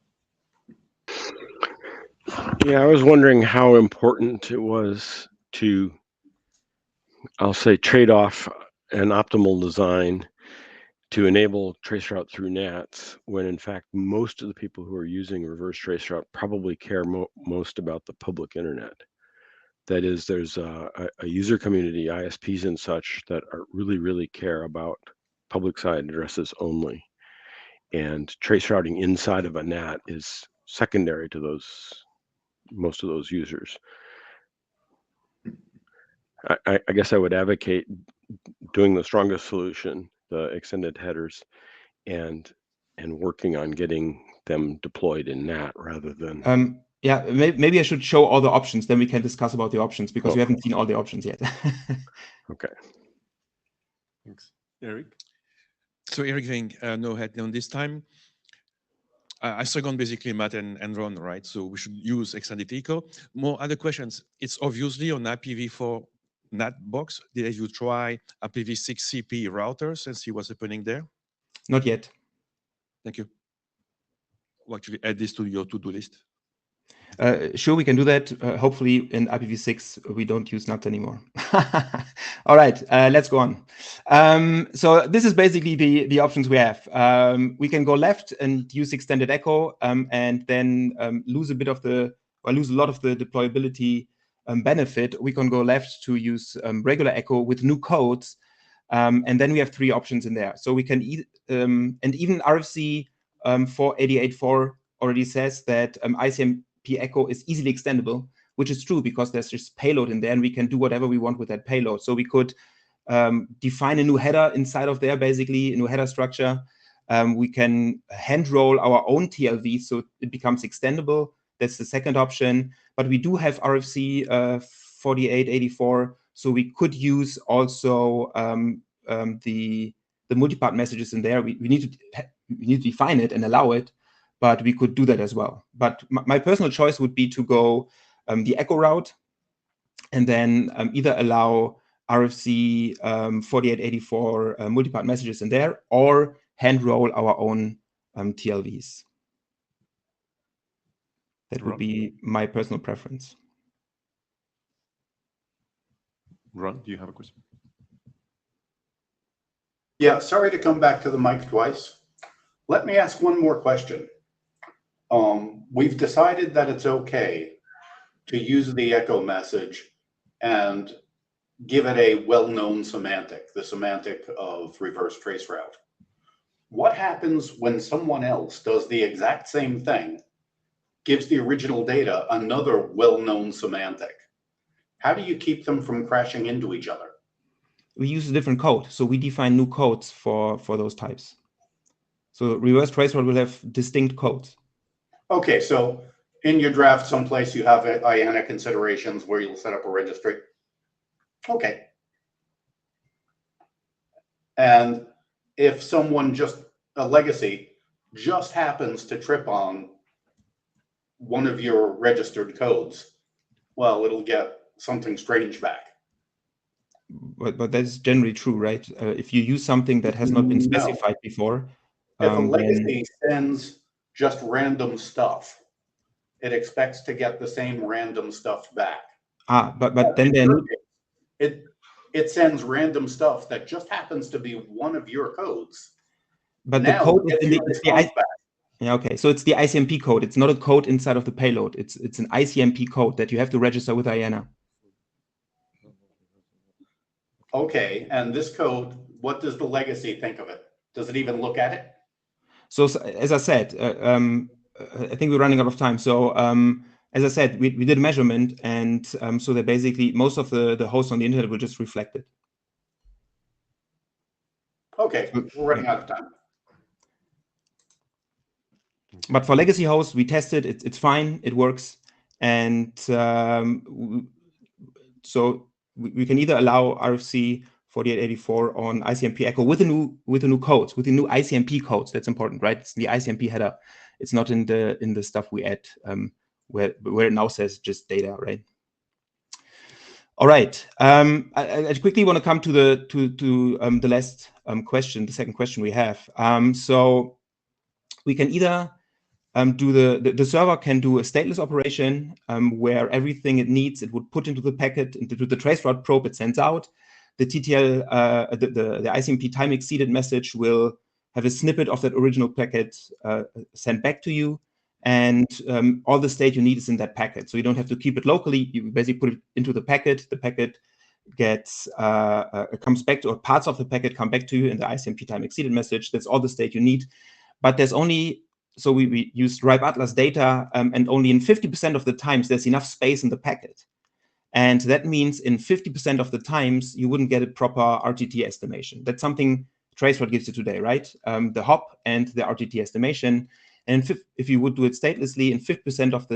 Yeah, I was wondering how important it was to, I'll say, trade off an optimal design to enable traceroute through NATs, when in fact most of the people who are using reverse traceroute probably care most about the public internet. That is, there's a user community, ISPs and such, that really care about public side addresses only. And trace routing inside of a NAT is secondary to most of those users. I guess I would advocate doing the strongest solution, the extended headers, and working on getting them deployed in NAT rather than. Yeah, maybe I should show all the options, then we can discuss about the options, because we haven't seen all the options yet. Okay. Thanks. Eric? So Eric Ving, no head on this time. I second basically Matt and Ron, right? So we should use extended echo. More other questions. It's obviously on IPv4 NAT box. Did you try IPv6 CP routers and see what's happening there? Not yet. Thank you. We'll actually add this to your to-do list. Sure, we can do that. Hopefully in IPv6, we don't use NAT anymore. All right, let's go on. So this is basically the options we have. We can go left and use extended echo and then lose a lot of the deployability benefit. We can go left to use regular echo with new codes. And then we have three options in there. So we can, and even RFC 488.4 already says that ICMP echo is easily extendable, which is true because there's just payload in there and we can do whatever we want with that payload. So we could define a new header inside of there, basically, a new header structure. We can hand roll our own TLV so it becomes extendable. That's the second option. But we do have RFC 4884, so we could use also the multipart messages in there. We need to define it and allow it, but we could do that as well. But my personal choice would be to go the echo route and then either allow RFC 4884 multipart messages in there or hand roll our own TLVs. That would be my personal preference. Ron, do you have a question? Yeah, sorry to come back to the mic twice. Let me ask one more question. We've decided that it's okay to use the echo message and give it a well-known semantic, the semantic of reverse traceroute. What happens when someone else does the exact same thing, gives the original data another well-known semantic? How do you keep them from crashing into each other? We use a different code, so we define new codes for those types. So reverse traceroute will have distinct codes. Okay, so in your draft someplace you have IANA considerations where you'll set up a registry. Okay. And if someone a legacy just happens to trip on one of your registered codes, well, it'll get something strange back. But that's generally true, right? If you use something that has not been specified before. If a legacy sends just random stuff, it expects to get the same random stuff back. But then it sends random stuff that just happens to be one of your codes. But now the code is in the yeah, okay. So it's the ICMP code. It's not a code inside of the payload. It's an ICMP code that you have to register with IANA. Okay, and this code, what does the legacy think of it? Does it even look at it? So as I said, I think we're running out of time. So as I said, we did a measurement, and so that basically most of the hosts on the internet will just reflect it. Okay, we're running out of time. But for legacy hosts, we tested it. It's fine. It works. And so we can either allow RFC 4884 on ICMP echo with the new codes, with the new ICMP codes. That's important, right? It's the ICMP header. It's not in the stuff we add where it now says just data, right? All right. I quickly want to come to the last question, the second question we have. So we can either do the server can do a stateless operation where everything it needs, it would put into the packet, into the traceroute probe it sends out. The TTL, the ICMP time exceeded message will have a snippet of that original packet sent back to you. And all the state you need is in that packet. So you don't have to keep it locally. You basically put it into the packet. The packet gets comes back to, or parts of the packet come back to you in the ICMP time exceeded message. That's all the state you need. But there's only, so we used RIPE Atlas data, and only in 50% of the times there's enough space in the packet. And that means in 50% of the times you wouldn't get a proper RTT estimation. That's something Traceroute gives you today, right? The hop and the RTT estimation. And if you would do it statelessly, in 50% of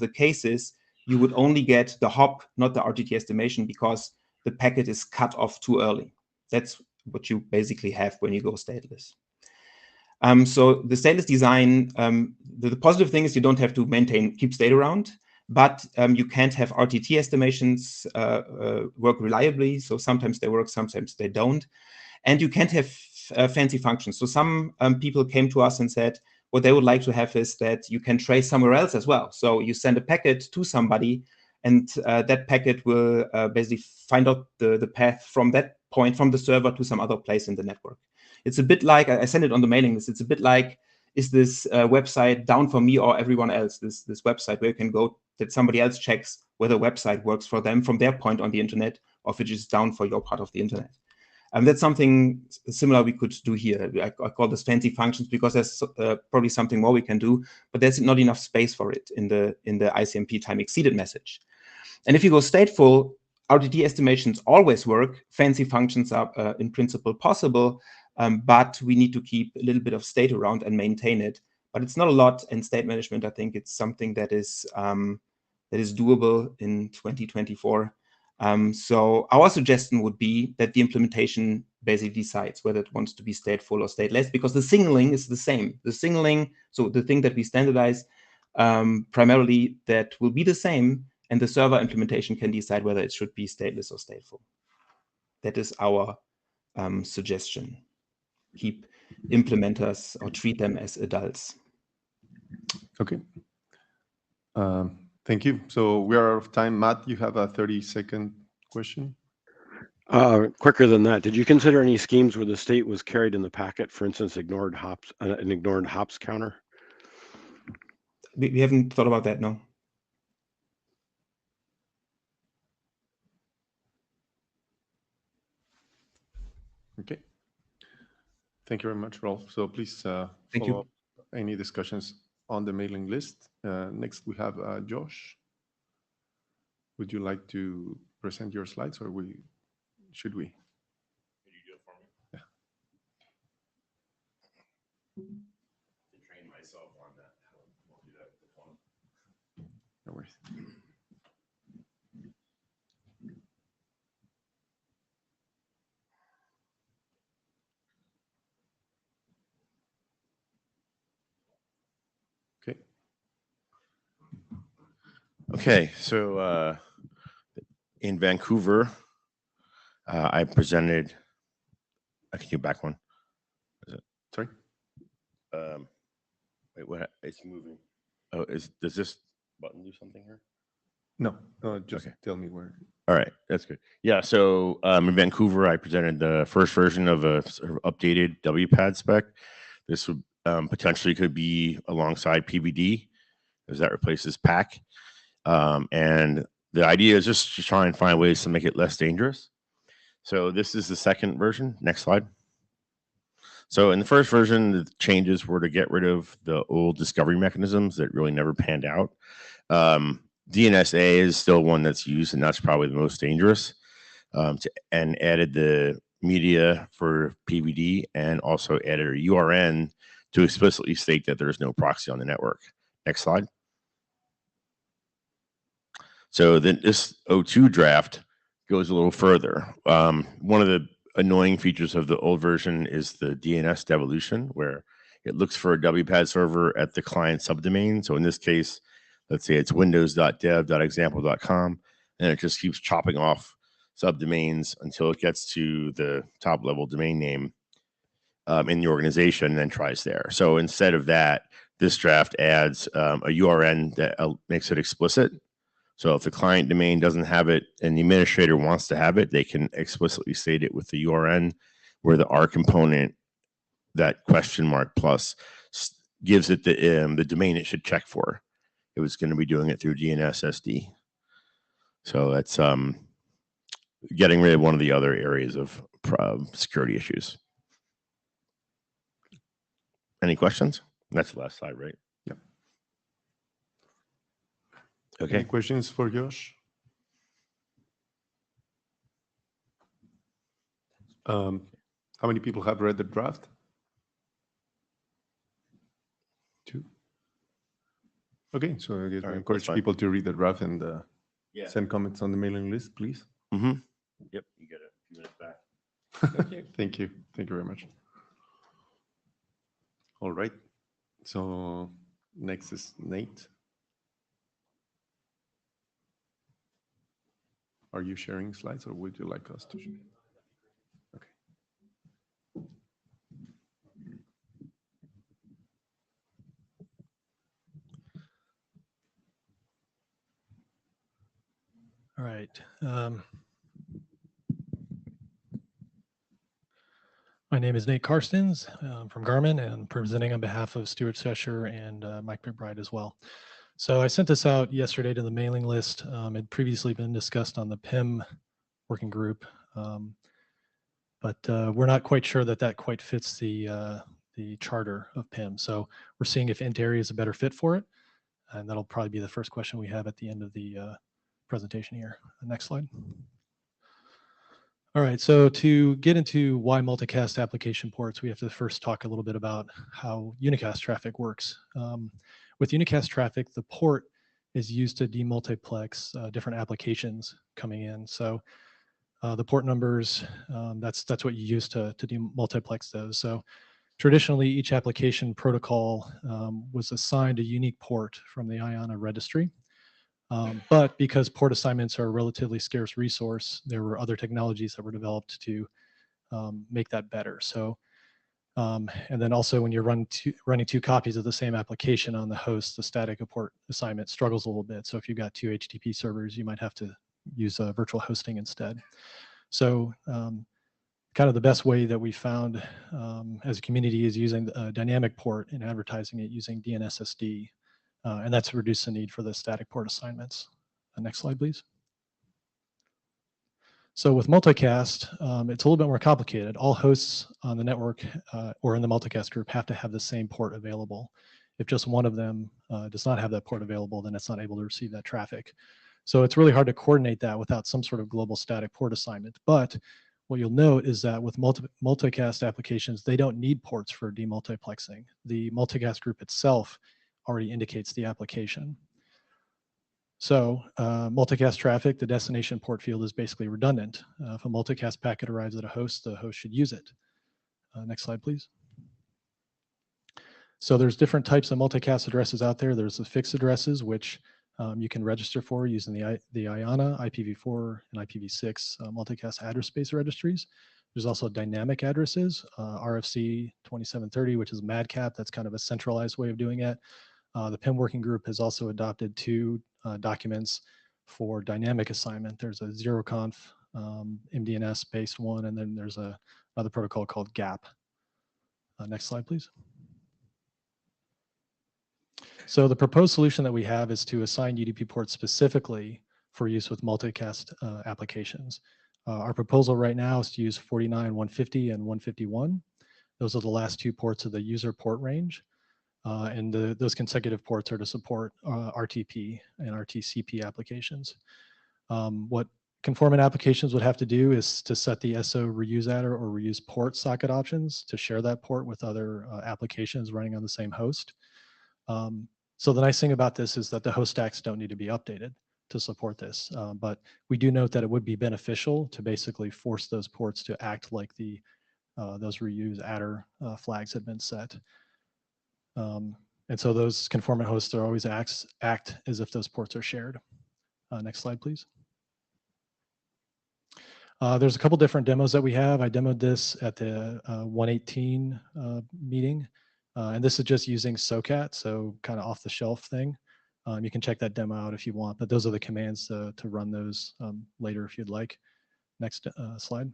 the cases, you would only get the hop, not the RTT estimation, because the packet is cut off too early. That's what you basically have when you go stateless. So the stateless design, the positive thing is you don't have to keep state around, but you can't have RTT estimations work reliably. So sometimes they work, sometimes they don't. And you can't have fancy functions. So some people came to us and said, what they would like to have is that you can trace somewhere else as well. So you send a packet to somebody, and that packet will basically find out the path from that point, from the server to some other place in the network. It's a bit like, I sent it on the mailing list, it's a bit like, is this website down for me or everyone else? This website where you can go, that somebody else checks whether a website works for them from their point on the internet, or if it is down for your part of the internet. That's something similar we could do here. I call this fancy functions because there's probably something more we can do, but there's not enough space for it in the ICMP time exceeded message. And if you go stateful, RTT estimations always work. Fancy functions are in principle possible, but we need to keep a little bit of state around and maintain it. But it's not a lot in state management. I think it's something that is doable in 2024. So our suggestion would be that the implementation basically decides whether it wants to be stateful or stateless, because the signaling is the same. The signaling, so the thing that we standardize primarily, that will be the same, and the server implementation can decide whether it should be stateless or stateful. That is our suggestion. Keep implementers or treat them as adults. Okay. Thank you. So we are out of time. Matt, you have a 30-second question. Quicker than that. Did you consider any schemes where the state was carried in the packet? For instance, ignored hops, an ignored hops counter. We haven't thought about that, no. Okay. Thank you very much, Rolf. So please Thank you. follow up any discussions on the mailing list. Next, we have Josh. Would you like to present your slides, or should we? Can you do it for me? Yeah. To train myself on that, I'll do that with the phone. No worries. Okay. Okay, so in Vancouver, I presented. I can do back one. Is it? Sorry. Wait, what? It's moving. Oh, does this button do something here? No, just Okay. tell me where. All right, that's good. Yeah, so in Vancouver, I presented the first version of a sort of updated WPAD spec. This would potentially could be alongside PVD, as that replaces PAC. And the idea is just to try and find ways to make it less dangerous. So this is the second version. Next slide. So in the first version, the changes were to get rid of the old discovery mechanisms that really never panned out. DNSA is still one that's used, and that's probably the most dangerous. And added the media for PVD and also added a URN to explicitly state that there's no proxy on the network. Next slide. So then this O2 draft goes a little further. One of the annoying features of the old version is the DNS devolution, where it looks for a WPAD server at the client subdomain. So in this case, let's say it's windows.dev.example.com, and it just keeps chopping off subdomains until it gets to the top level domain name in the organization and then tries there. So instead of that, this draft adds a URN that makes it explicit. So if the client domain doesn't have it and the administrator wants to have it, they can explicitly state it with the URN, where the R component, that question mark plus, gives it the domain it should check for. It was going to be doing it through DNSSD. So that's getting rid of one of the other areas of security issues. Any questions? That's the last slide, right? Yep. Okay. Any questions for Josh? How many people have read the draft? 2. Okay, so I guess I encourage people to read the draft and send comments on the mailing list, please. Mm-hmm. Yep, you get a few minutes back. Thank you. Thank you very much. All right. So next is Nate. Are you sharing slides, or would you like us to share? Okay. All right. My name is Nate Karstens. I'm from Garmin and presenting on behalf of Stuart Sesher and Mike McBride as well. So I sent this out yesterday to the mailing list. It had previously been discussed on the PIM working group, but we're not quite sure that that quite fits the charter of PIM. So we're seeing if INTAREA is a better fit for it, and that'll probably be the first question we have at the end of the presentation here. Next slide. All right, so to get into why multicast application ports, we have to first talk a little bit about how unicast traffic works. With unicast traffic, the port is used to demultiplex different applications coming in. So the port numbers, that's what you use to demultiplex those. So traditionally, each application protocol was assigned a unique port from the IANA registry. But because port assignments are a relatively scarce resource, there were other technologies that were developed to make that better. So, and then also when you're running two copies of the same application on the host, the static port assignment struggles a little bit. So if you've got 2 HTTP servers, you might have to use virtual hosting instead. So kind of the best way that we found as a community is using a dynamic port and advertising it using DNSSD. And that's reduced the need for the static port assignments. Next slide, please. So with multicast, it's a little bit more complicated. All hosts on the network or in the multicast group have to have the same port available. If just one of them does not have that port available, then it's not able to receive that traffic. So it's really hard to coordinate that without some sort of global static port assignment. But what you'll note is that with multicast applications, they don't need ports for demultiplexing. The multicast group itself already indicates the application. So multicast traffic, the destination port field is basically redundant. If a multicast packet arrives at a host, the host should use it. Next slide, please. So there's different types of multicast addresses out there. There's the fixed addresses, which you can register for using the IANA, IPv4, and IPv6 multicast address space registries. There's also dynamic addresses, RFC 2730, which is MADCAP. That's kind of a centralized way of doing it. The PIM working group has also adopted 2 documents for dynamic assignment. There's a zeroconf MDNS based one, and then there's another protocol called GAP. Next slide, please. So the proposed solution that we have is to assign UDP ports specifically for use with multicast applications. Our proposal right now is to use 49, 150, and 151. Those are the last two ports of the user port range. And those consecutive ports are to support RTP and RTCP applications. What conformant applications would have to do is to set the SO reuse adder or reuse port socket options to share that port with other applications running on the same host. So the nice thing about this is that the host stacks don't need to be updated to support this. But we do note that it would be beneficial to basically force those ports to act like those reuse adder flags had been set. And so those conformant hosts are always act as if those ports are shared. Next slide, please. There's a couple different demos that we have. I demoed this at the 118 meeting. And this is just using SOCAT, so kind of off the shelf thing. You can check that demo out if you want, but those are the commands to run those later if you'd like. Next slide.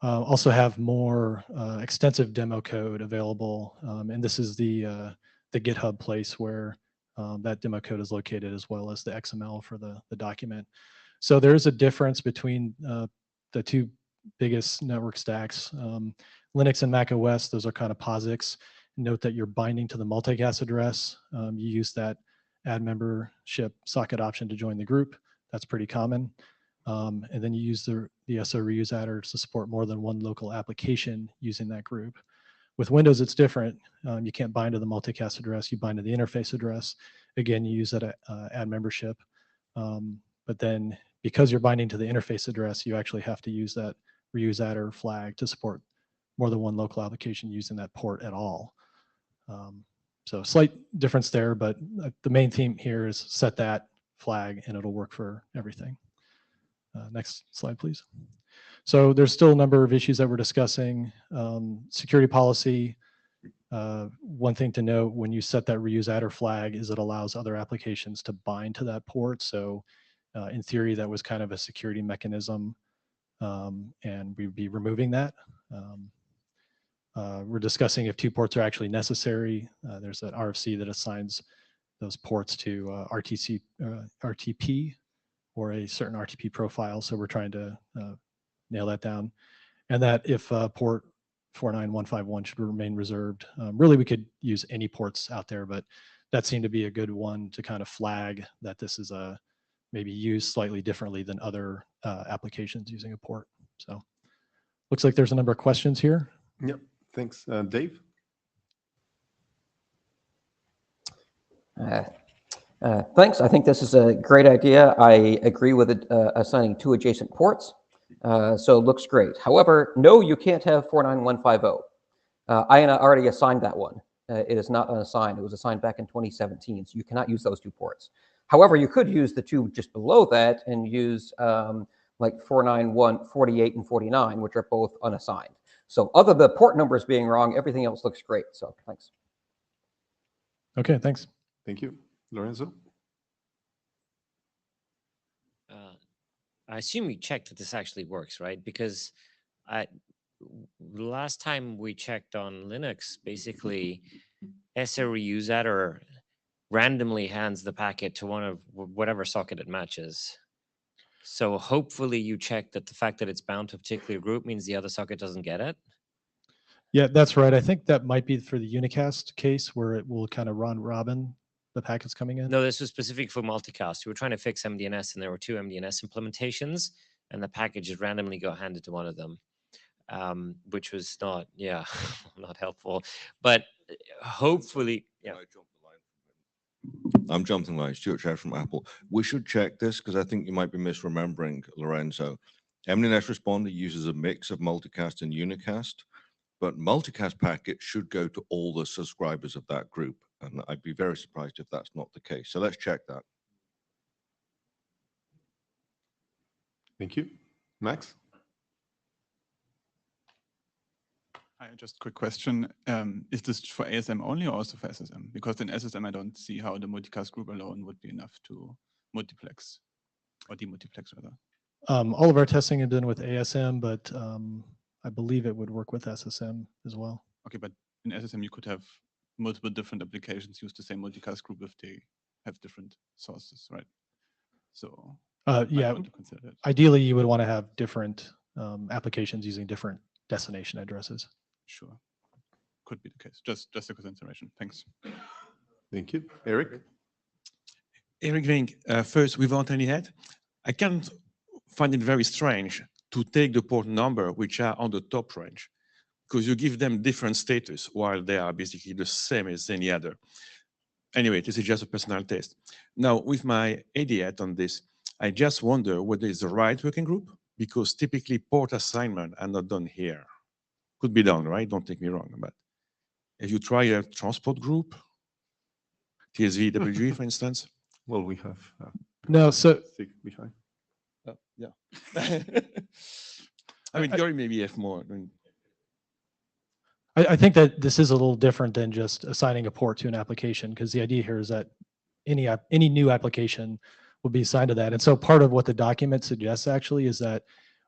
Also have more extensive demo code available. And this is the GitHub place where that demo code is located, as well as the XML for the document. So there is a difference between the two biggest network stacks. Linux and Mac OS, those are kind of POSIX. Note that you're binding to the multicast address. You use that add membership socket option to join the group. That's pretty common. And then you use the SO reuse adder to support more than one local application using that group. With Windows, it's different. You can't bind to the multicast address. You bind to the interface address. Again, you use that add membership. But then because you're binding to the interface address, you actually have to use that reuse adder flag to support more than one local application using that port at all. So slight difference there, but the main theme here is set that flag and it'll work for everything. Next slide, please. So there's still a number of issues that we're discussing. Security policy. One thing to note when you set that reuse adder flag is it allows other applications to bind to that port. So in theory, that was kind of a security mechanism, and we'd be removing that. We're discussing if two ports are actually necessary. There's an RFC that assigns those ports to RTP or a certain RTP profile. So we're trying to nail that down. And that if port 49151 should remain reserved, really we could use any ports out there, but that seemed to be a good one to kind of flag that this is maybe used slightly differently than other applications using a port. So looks like there's a number of questions here. Yep, thanks. Dave? Thanks. I think this is a great idea. I agree with it, assigning two adjacent ports. So it looks great. However, no, you can't have 49150. I already assigned that one. It is not unassigned. It was assigned back in 2017, so you cannot use those two ports. However, you could use the two just below that and use like 491, 48, and 49, which are both unassigned. So other than the port numbers being wrong, everything else looks great. So thanks. Okay, thanks. Thank you. Lorenzo? I assume you checked that this actually works, right? Because last time we checked on Linux, basically SO reuse adder randomly hands the packet to one of whatever socket it matches. So hopefully you check that the fact that it's bound to a particular group means the other socket doesn't get it. Yeah, that's right. I think that might be for the unicast case where it will kind of round robin the packets coming in. No, this was specific for multicast. We were trying to fix MDNS and there were two MDNS implementations and the packages randomly got handed to one of them, which was not, not helpful. But hopefully, I'm jumping line, Stuart Chad from Apple. We should check this because I think you might be misremembering, Lorenzo. MDNS responder uses a mix of multicast and unicast, but multicast packets should go to all the subscribers of that group. And I'd be very surprised if that's not the case. So let's check that. Thank you. Max? Hi, just a quick question. Is this for ASM only or also for SSM? Because in SSM, I don't see how the multicast group alone would be enough to multiplex or demultiplex rather. All of our testing is done with ASM, but I believe it would work with SSM as well. Okay, but in SSM, you could have multiple different applications use the same multicast group if they have different sources, right? So Yeah, want to consider it. ideally you would want to have different applications using different destination addresses. Sure. Could be the case. Just a consideration. Thanks. Thank you. Eric? Eric Ring, first, without any head, I can't find it very strange to take the port number which are on the top range, because you give them different status while they are basically the same as any other. Anyway, this is just a personal taste. Now, with my AD on this, I just wonder whether it's the right working group, because typically port assignment are not done here. Could be done, right? Don't take me wrong, but if you try a transport group, TSV, WG, for instance. Well, we have No, so stick behind. Yeah. I mean, Gary maybe have more. I think that this is a little different than just assigning a port to an application, because the idea here is that any new application will be assigned to that. And so part of what the document suggests actually is that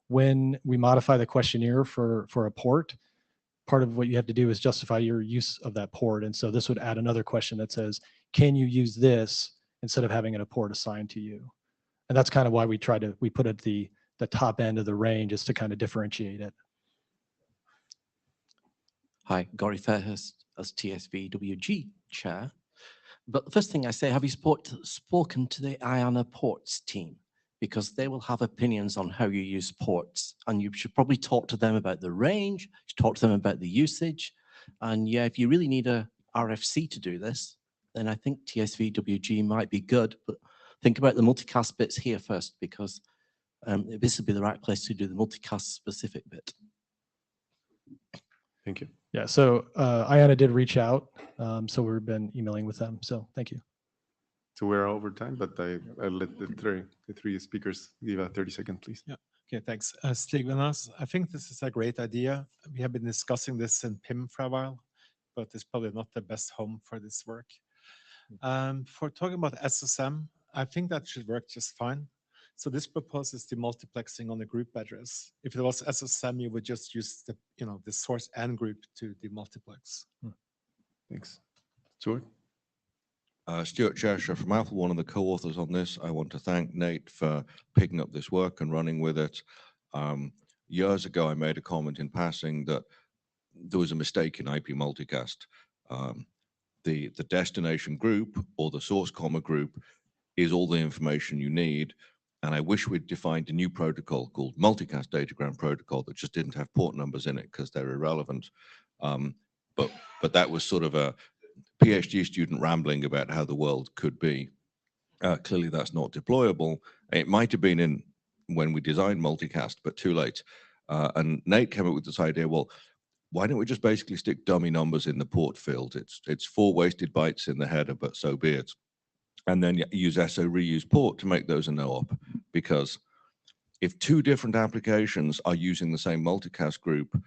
when we modify the questionnaire for a port, part of what you have to do is justify your use of that port. And so this would add another question that says, can you use this instead of having a port assigned to you? And that's kind of why we put it at the top end of the range, is to kind of differentiate it. Hi, Gary Fairhurst as TSVWG chair. But the first thing I say, have you spoken to the IANA ports team? Because they will have opinions on how you use ports, and you should probably talk to them about the range, talk to them about the usage. And yeah, if you really need a RFC to do this, then I think TSVWG might be good, but think about the multicast bits here first, because this would be the right place to do the multicast specific bit. Thank you. Yeah, so IANA did reach out, so we've been emailing with them, so thank you. So we're over time, but I'll let the three speakers give a 30-second, please. Yeah. Okay, thanks. Stigmanas, I think this is a great idea. We have been discussing this in PIM for a while, but it's probably not the best home for this work. For talking about SSM, I think that should work just fine. So this proposes the multiplexing on the group address. If it was SSM, you would just use the source and group to demultiplex. Thanks. Stuart? Stuart Cheshire from Apple, one of the co-authors on this. I want to thank Nate for picking up this work and running with it. Years ago, I made a comment in passing that there was a mistake in IP multicast. The destination group or the source comma group is all the information you need. And I wish we'd defined a new protocol called multicast datagram protocol that just didn't have port numbers in it because they're irrelevant. But that was sort of a PhD student rambling about how the world could be. Clearly, that's not deployable. It might have been in when we designed multicast, but too late. And Nate came up with this idea, well, why don't we just basically stick dummy numbers in the port field? It's 4 wasted bytes in the header, but so be it. And then use SO reuse port to make those a no-op. Because if 2 different applications are using the same multicast group,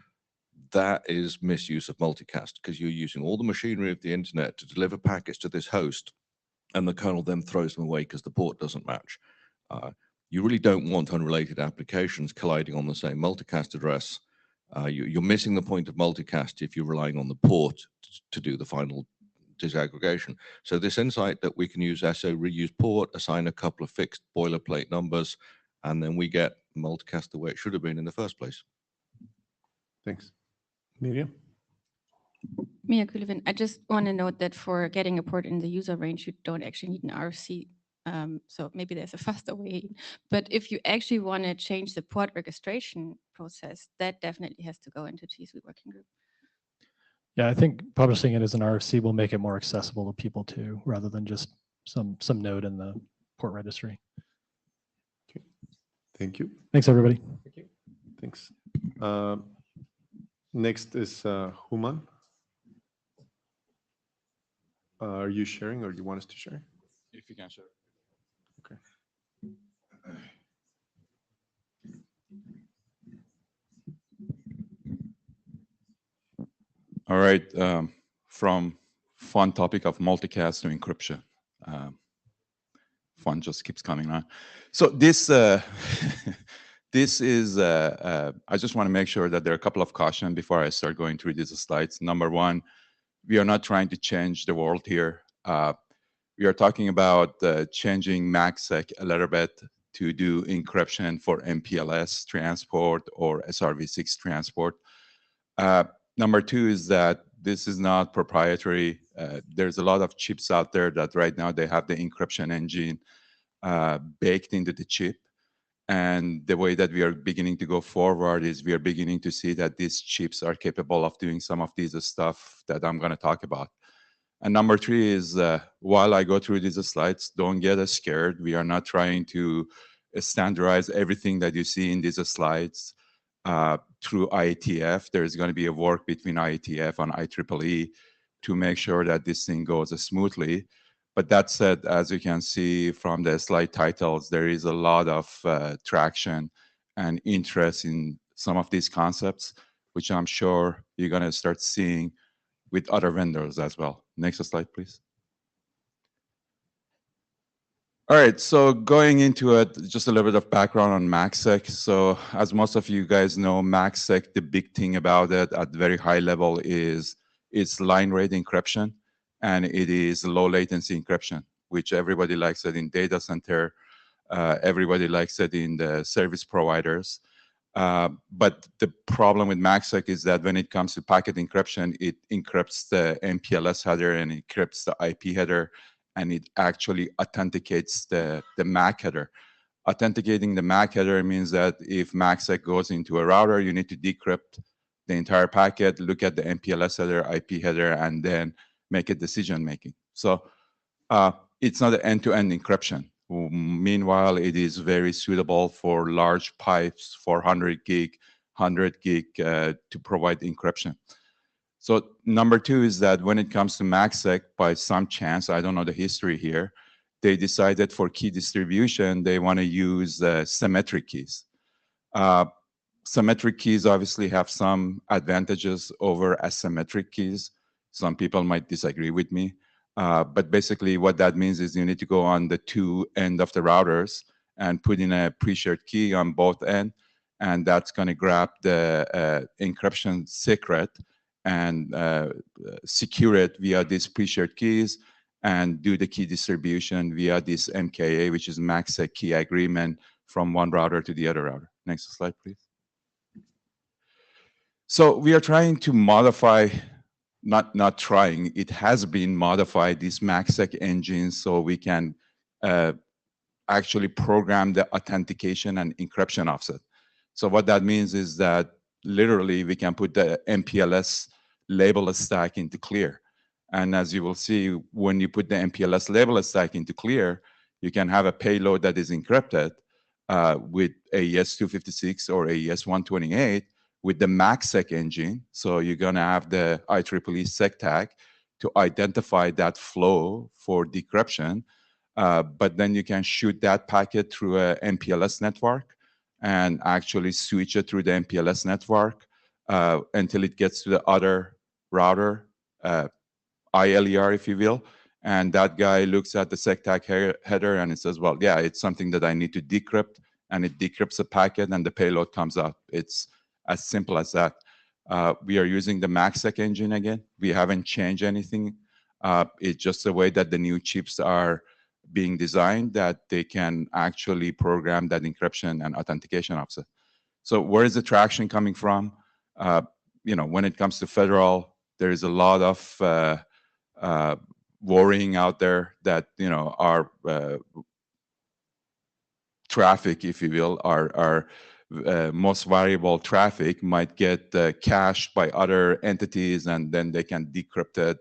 that is misuse of multicast, because you're using all the machinery of the internet to deliver packets to this host, and the kernel then throws them away because the port doesn't match. You really don't want unrelated applications colliding on the same multicast address. You're missing the point of multicast if you're relying on the port to do the final disaggregation. So this insight that we can use SO reuse port, assign a couple of fixed boilerplate numbers, and then we get multicast the way it should have been in the first place. Thanks. Miriam? Mia Kulevin, I just want to note that for getting a port in the user range, you don't actually need an RFC. So maybe there's a faster way. But if you actually want to change the port registration process, that definitely has to go into TSV working group. Yeah, I think publishing it as an RFC will make it more accessible to people too, rather than just some node in the port registry. Okay. Thank you. Thanks, everybody. Thank you. Thanks. Next is Human. Are you sharing, or do you want us to share? If you can share. Okay. All right, from fun topic of multicast to encryption. Fun just keeps coming on. So this, this is, I just want to make sure that there are a couple of cautions before I start going through these slides. Number one, we are not trying to change the world here. We are talking about changing MACsec a little bit to do encryption for MPLS transport or SRv6 transport. Number two is that this is not proprietary. There's a lot of chips out there that right now they have the encryption engine baked into the chip. And the way that we are beginning to go forward is we are beginning to see that these chips are capable of doing some of these stuff that I'm going to talk about. And number three is while I go through these slides, don't get scared. We are not trying to standardize everything that you see in these slides through IETF. There is going to be a work between IETF and IEEE to make sure that this thing goes smoothly. But that said, as you can see from the slide titles, there is a lot of traction and interest in some of these concepts, which I'm sure you're going to start seeing with other vendors as well. Next slide, please. All right, so going into it, just a little bit of background on MACsec. So as most of you guys know, MACsec, the big thing about it at very high level is it's line rate encryption, and it is low latency encryption, which everybody likes it in data center. Everybody likes it in the service providers. But the problem with MACsec is that when it comes to packet encryption, it encrypts the MPLS header and encrypts the IP header, and it actually authenticates the MAC header. Authenticating the MAC header means that if MACsec goes into a router, you need to decrypt the entire packet, look at the MPLS header, IP header, and then make a decision making. So it's not an end-to-end encryption. Meanwhile, it is very suitable for large pipes, 400 gig, 100 gig to provide encryption. So number two is that when it comes to MACsec, by some chance, I don't know the history here, they decided for key distribution, they want to use symmetric keys. Symmetric keys obviously have some advantages over asymmetric keys. Some people might disagree with me. But basically what that means is you need to go on the two end of the routers and put in a pre-shared key on both ends, and that's going to grab the encryption secret and secure it via these pre-shared keys and do the key distribution via this MKA, which is MACsec key agreement from one router to the other router. Next slide, please. So we are trying to modify, not trying, it has been modified, these MACsec engines, so we can actually program the authentication and encryption offset. So what that means is that literally we can put the MPLS label stack into clear. And as you will see, when you put the MPLS label stack into clear, you can have a payload that is encrypted with AES 256 or AES 128 with the MACsec engine. So you're going to have the IEEE sec tag to identify that flow for decryption. But then you can shoot that packet through a MPLS network and actually switch it through the MPLS network until it gets to the other router, ILER, if you will. And that guy looks at the sec tag header and it says, well, yeah, it's something that I need to decrypt, and it decrypts the packet and the payload comes out. It's as simple as that. We are using the MACsec engine again. We haven't changed anything. It's just the way that the new chips are being designed that they can actually program that encryption and authentication offset. So where is the traction coming from? When it comes to federal, there is a lot of worrying out there that our traffic, if you will, our most valuable traffic might get cached by other entities, and then they can decrypt it,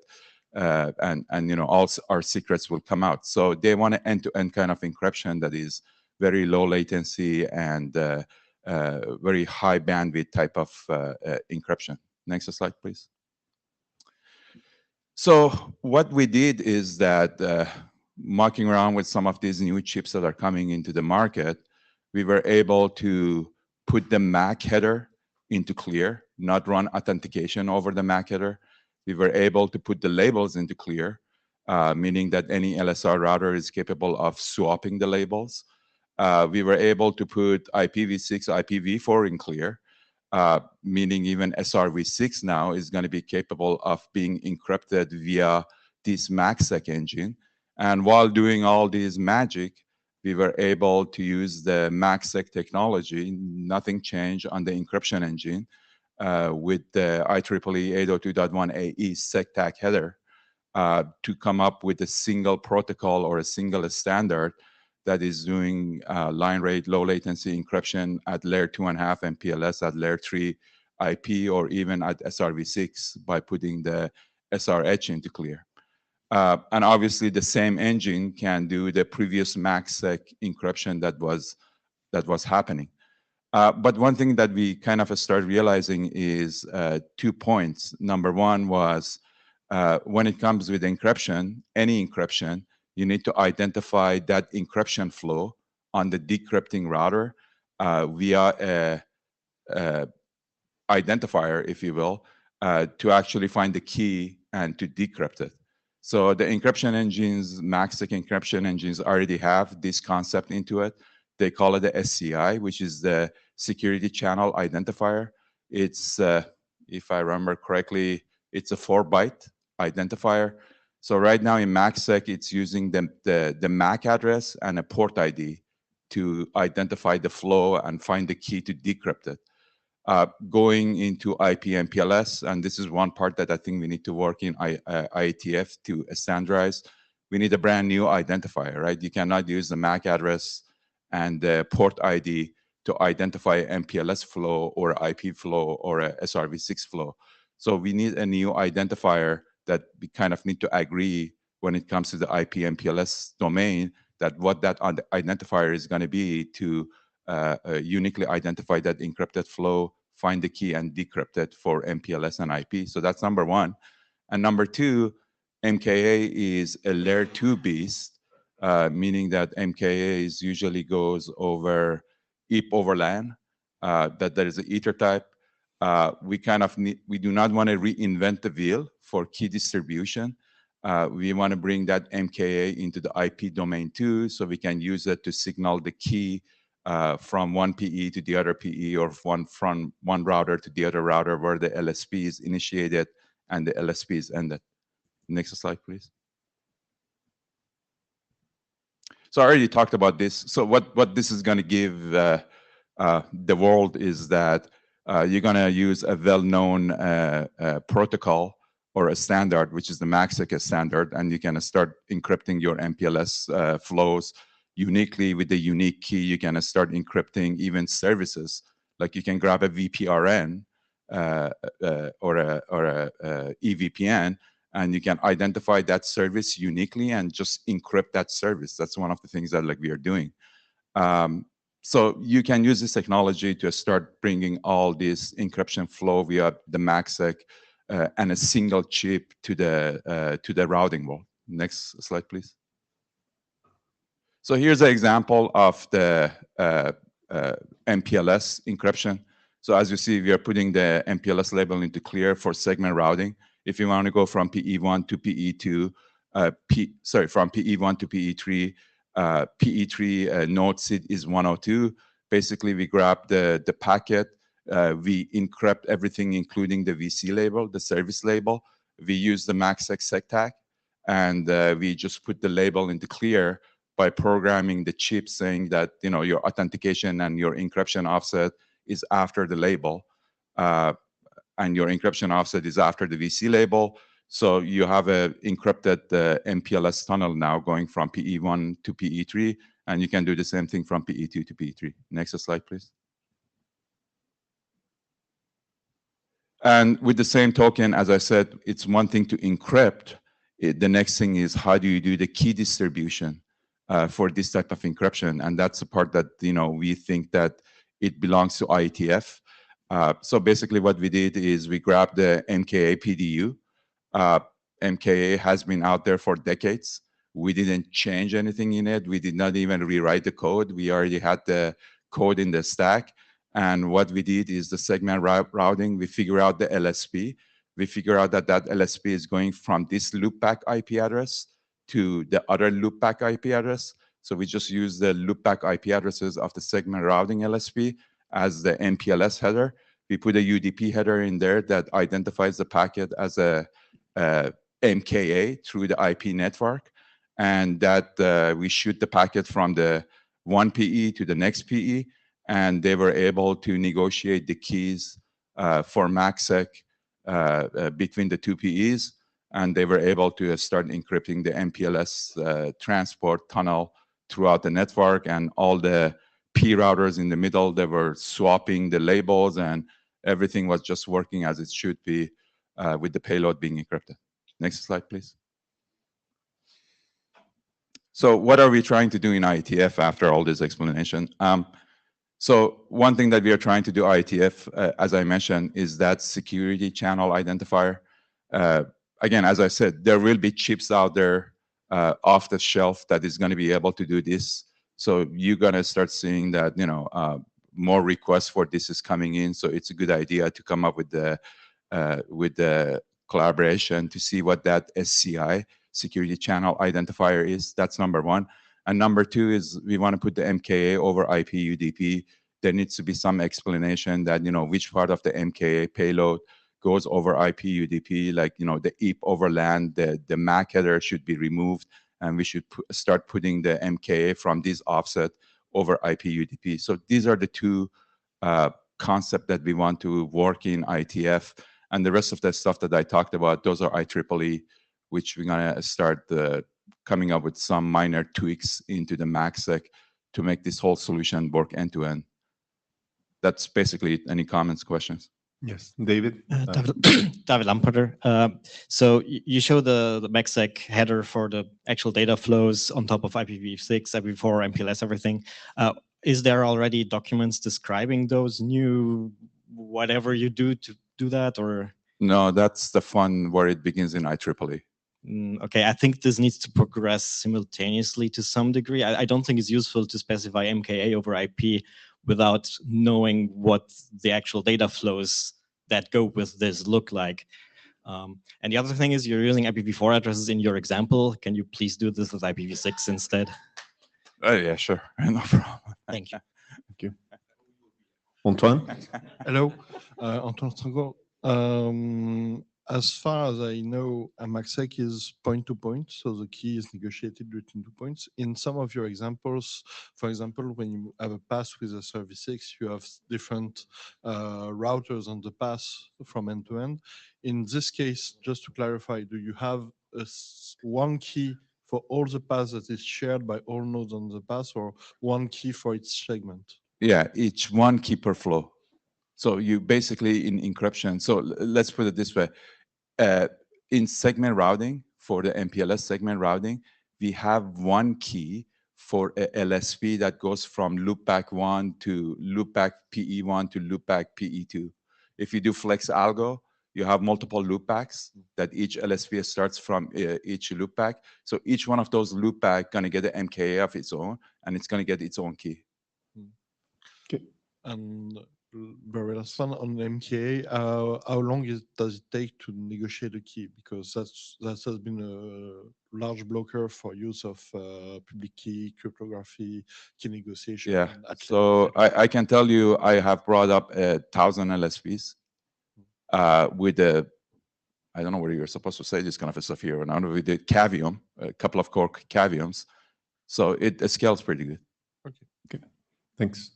and all our secrets will come out. So they want an end-to-end kind of encryption that is very low latency and very high bandwidth type of encryption. Next slide, please. So what we did is that mucking around with some of these new chips that are coming into the market, we were able to put the MAC header into clear, not run authentication over the MAC header. We were able to put the labels into clear, meaning that any LSR router is capable of swapping the labels. We were able to put IPv6, IPv4 in clear, meaning even SRv6 now is going to be capable of being encrypted via this MACsec engine. And while doing all this magic, we were able to use the MACsec technology. Nothing changed on the encryption engine with the IEEE 802.1ae SecTag header to come up with a single protocol or a single standard that is doing line rate, low latency encryption at layer 2.5 MPLS, at layer 3 IP, or even at SRv6 by putting the SRH into clear. And obviously the same engine can do the previous MACsec encryption that was happening. But one thing that we kind of started realizing is 2 points. Number one was when it comes with encryption, any encryption, you need to identify that encryption flow on the decrypting router via a identifier, if you will, to actually find the key and to decrypt it. So the encryption engines, MACsec encryption engines already have this concept into it. They call it the SCI, which is the security channel identifier. It's, if I remember correctly, it's a 4-byte identifier. So right now in MACsec, it's using the MAC address and a port ID to identify the flow and find the key to decrypt it. Going into IP MPLS, and this is one part that I think we need to work in IETF to standardize. We need a brand new identifier, right? You cannot use the MAC address and the port ID to identify MPLS flow or IP flow or a SRv6 flow. So we need a new identifier that we kind of need to agree when it comes to the IP MPLS domain, that what that identifier is going to be to uniquely identify that encrypted flow, find the key and decrypt it for MPLS and IP. So that's number one. And number two, MKA is a layer 2 beast, meaning that MKA is usually goes over IP over LAN, that there is an ether type. We do not want to reinvent the wheel for key distribution. We want to bring that MKA into the IP domain too, so we can use it to signal the key from one PE to the other PE, or from one router to the other router where the LSP is initiated and the LSP is ended. Next slide, please. So I already talked about this. So what this is going to give the world is that you're going to use a well-known protocol or a standard, which is the MACsec standard, and you can start encrypting your MPLS flows uniquely with the unique key. You can start encrypting even services. Like you can grab a VPRN or a EVPN, and you can identify that service uniquely and just encrypt that service. That's one of the things that we are doing. So you can use this technology to start bringing all this encryption flow via the MACsec and a single chip to the routing world. Next slide, please. So here's an example of the MPLS encryption. So as you see, we are putting the MPLS label into clear for segment routing. If you want to go from PE1 to PE2, from PE1 to PE3, PE3 node seed is 102. Basically, we grab the packet, we encrypt everything, including the VC label, the service label. We use the MACsec SecTag, and we just put the label into clear by programming the chip saying that your authentication and your encryption offset is after the label, and your encryption offset is after the VC label. So you have an encrypted MPLS tunnel now going from PE1 to PE3, and you can do the same thing from PE2 to PE3. Next slide, please. And with the same token, as I said, it's one thing to encrypt. The next thing is how do you do the key distribution for this type of encryption? And that's the part that we think that it belongs to IETF. So basically what we did is we grabbed the MKA PDU. MKA has been out there for decades. We didn't change anything in it. We did not even rewrite the code. We already had the code in the stack. And what we did is the segment routing. We figure out the LSP. We figure out that LSP is going from this loopback IP address to the other loopback IP address. So we just use the loopback IP addresses of the segment routing LSP as the MPLS header. We put a UDP header in there that identifies the packet as a MKA through the IP network. and that we shoot the packet from the one PE to the next PE, and they were able to negotiate the keys for MACsec between the two PEs, and they were able to start encrypting the MPLS transport tunnel throughout the network, and all the P routers in the middle, they were swapping the labels, and everything was just working as it should be with the payload being encrypted. Next slide, please. So what are we trying to do in IETF after all this explanation? So one thing that we are trying to do IETF, as I mentioned, is that security channel identifier. Again, as I said, there will be chips out there off the shelf that is going to be able to do this. So you're going to start seeing that, more requests for this is coming in. So it's a good idea to come up with the collaboration to see what that SCI, security channel identifier, is. That's number one. And number two is we want to put the MKA over IP UDP. There needs to be some explanation that, which part of the MKA payload goes over IP UDP, like, the EAP over LAN, the MAC header should be removed, and we should start putting the MKA from this offset over IP UDP. So these are the two concepts that we want to work in IETF, and the rest of the stuff that I talked about, those are IEEE, which we're gonna start coming up with some minor tweaks into the MACsec to make this whole solution work end to end. That's basically it. Any comments, questions? Yes, David. David Lamperter. So you show the MACsec header for the actual data flows on top of IPv6, IPv4, MPLS, everything. Is there already documents describing those new whatever you do to do that, or? No, that's the fun where it begins in IEEE. Okay, I think this needs to progress simultaneously to some degree. I don't think it's useful to specify MKA over IP without knowing what the actual data flows that go with this look like. And the other thing is you're using IPv4 addresses in your example. Can you please do this with IPv6 instead? Yeah, sure. No problem. Thank you. Thank you. Antoine? Hello, Antoine Strango. As far as I know, a MACsec is point-to-point, so the key is negotiated between 2 points. In some of your examples, for example, when you have a pass with a service 6, you have different routers on the pass from end to end. In this case, just to clarify, do you have one key for all the paths that is shared by all nodes on the pass, or one key for each segment? Yeah, each one key per flow. So you basically in encryption. So let's put it this way. In segment routing, for the MPLS segment routing, we have one key for a LSP that goes from loopback 1 to loopback PE1 to loopback PE2. If you do flex algo, you have multiple loopbacks that each LSP starts from each loopback. So each one of those loopback going to get an MKA of its own, and it's going to get its own key. Okay. And very last one on MKA, how long does it take to negotiate a key? Because that has been a large blocker for use of public key, cryptography, key negotiation. Yeah, so I can tell you I have brought up 1,000 LSPs with a, I don't know where you're supposed to say this kind of stuff here, and with the Cavium, a couple of core Caviums. So it scales pretty good. Okay, thanks.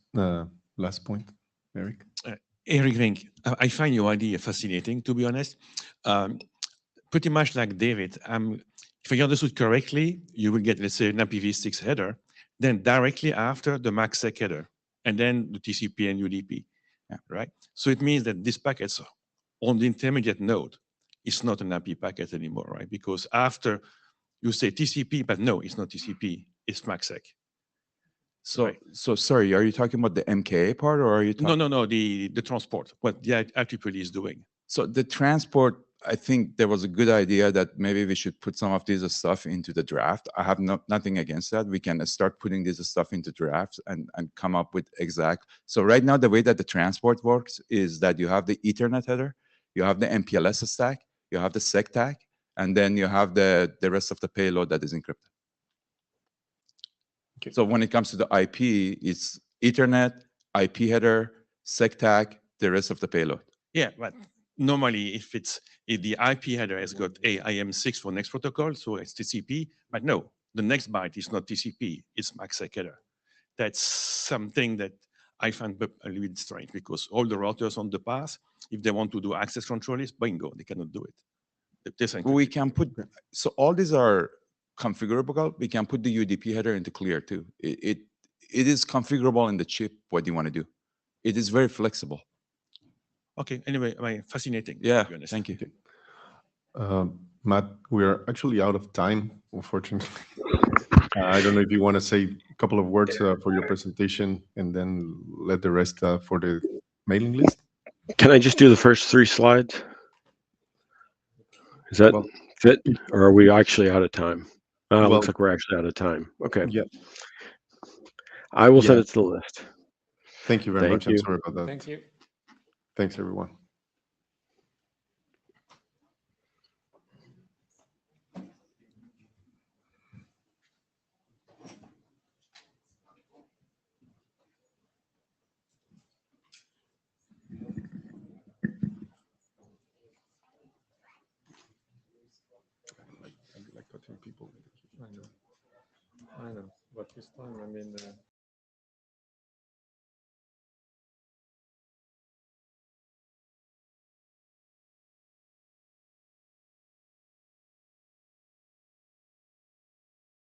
Last point. Eric? Eric Rink, I find your idea fascinating, to be honest. Pretty much like David, if I understood correctly, you will get, let's say, an IPv6 header, then directly after the MACsec header, and then the TCP and UDP, right? So it means that these packets on the intermediate node is not an IP packet anymore, right? Because after you say TCP, but no, it's not TCP, it's MACsec. So, so sorry, are you talking about the MKA part, or are you talking? No, the transport, what the IEEE is doing. So the transport, I think there was a good idea that maybe we should put some of this stuff into the draft. I have nothing against that. We can start putting this stuff into drafts and come up with exact. So right now, the way that the transport works is that you have the Ethernet header, you have the MPLS stack, you have the sec tag, and then you have the rest of the payload that is encrypted. Okay. So when it comes to the IP, it's Ethernet, IP header, sec tag, the rest of the payload. Yeah, but normally if the IP header has got a IM6 for next protocol, so it's TCP, but no, the next byte is not TCP, it's MACsec header. That's something that I find a little bit strange because all the routers on the path, if they want to do access control list, bingo, they cannot do it. We can put, so all these are configurable. We can put the UDP header into clear too. It is configurable in the chip what you want to do. It is very flexible. Okay, anyway, fascinating. Yeah, thank you. Matt, we are actually out of time, unfortunately. I don't know if you want to say a couple of words for your presentation and then let the rest for the mailing list. Can I just do the first 3 slides? Is that fit, or are we actually out of time? Looks like we're actually out of time. Okay. Yeah. I will send it to the list. Thank you very much. you. I'm sorry about that. Thank you. Thanks, everyone. I like touching people. I know, but this time, I mean.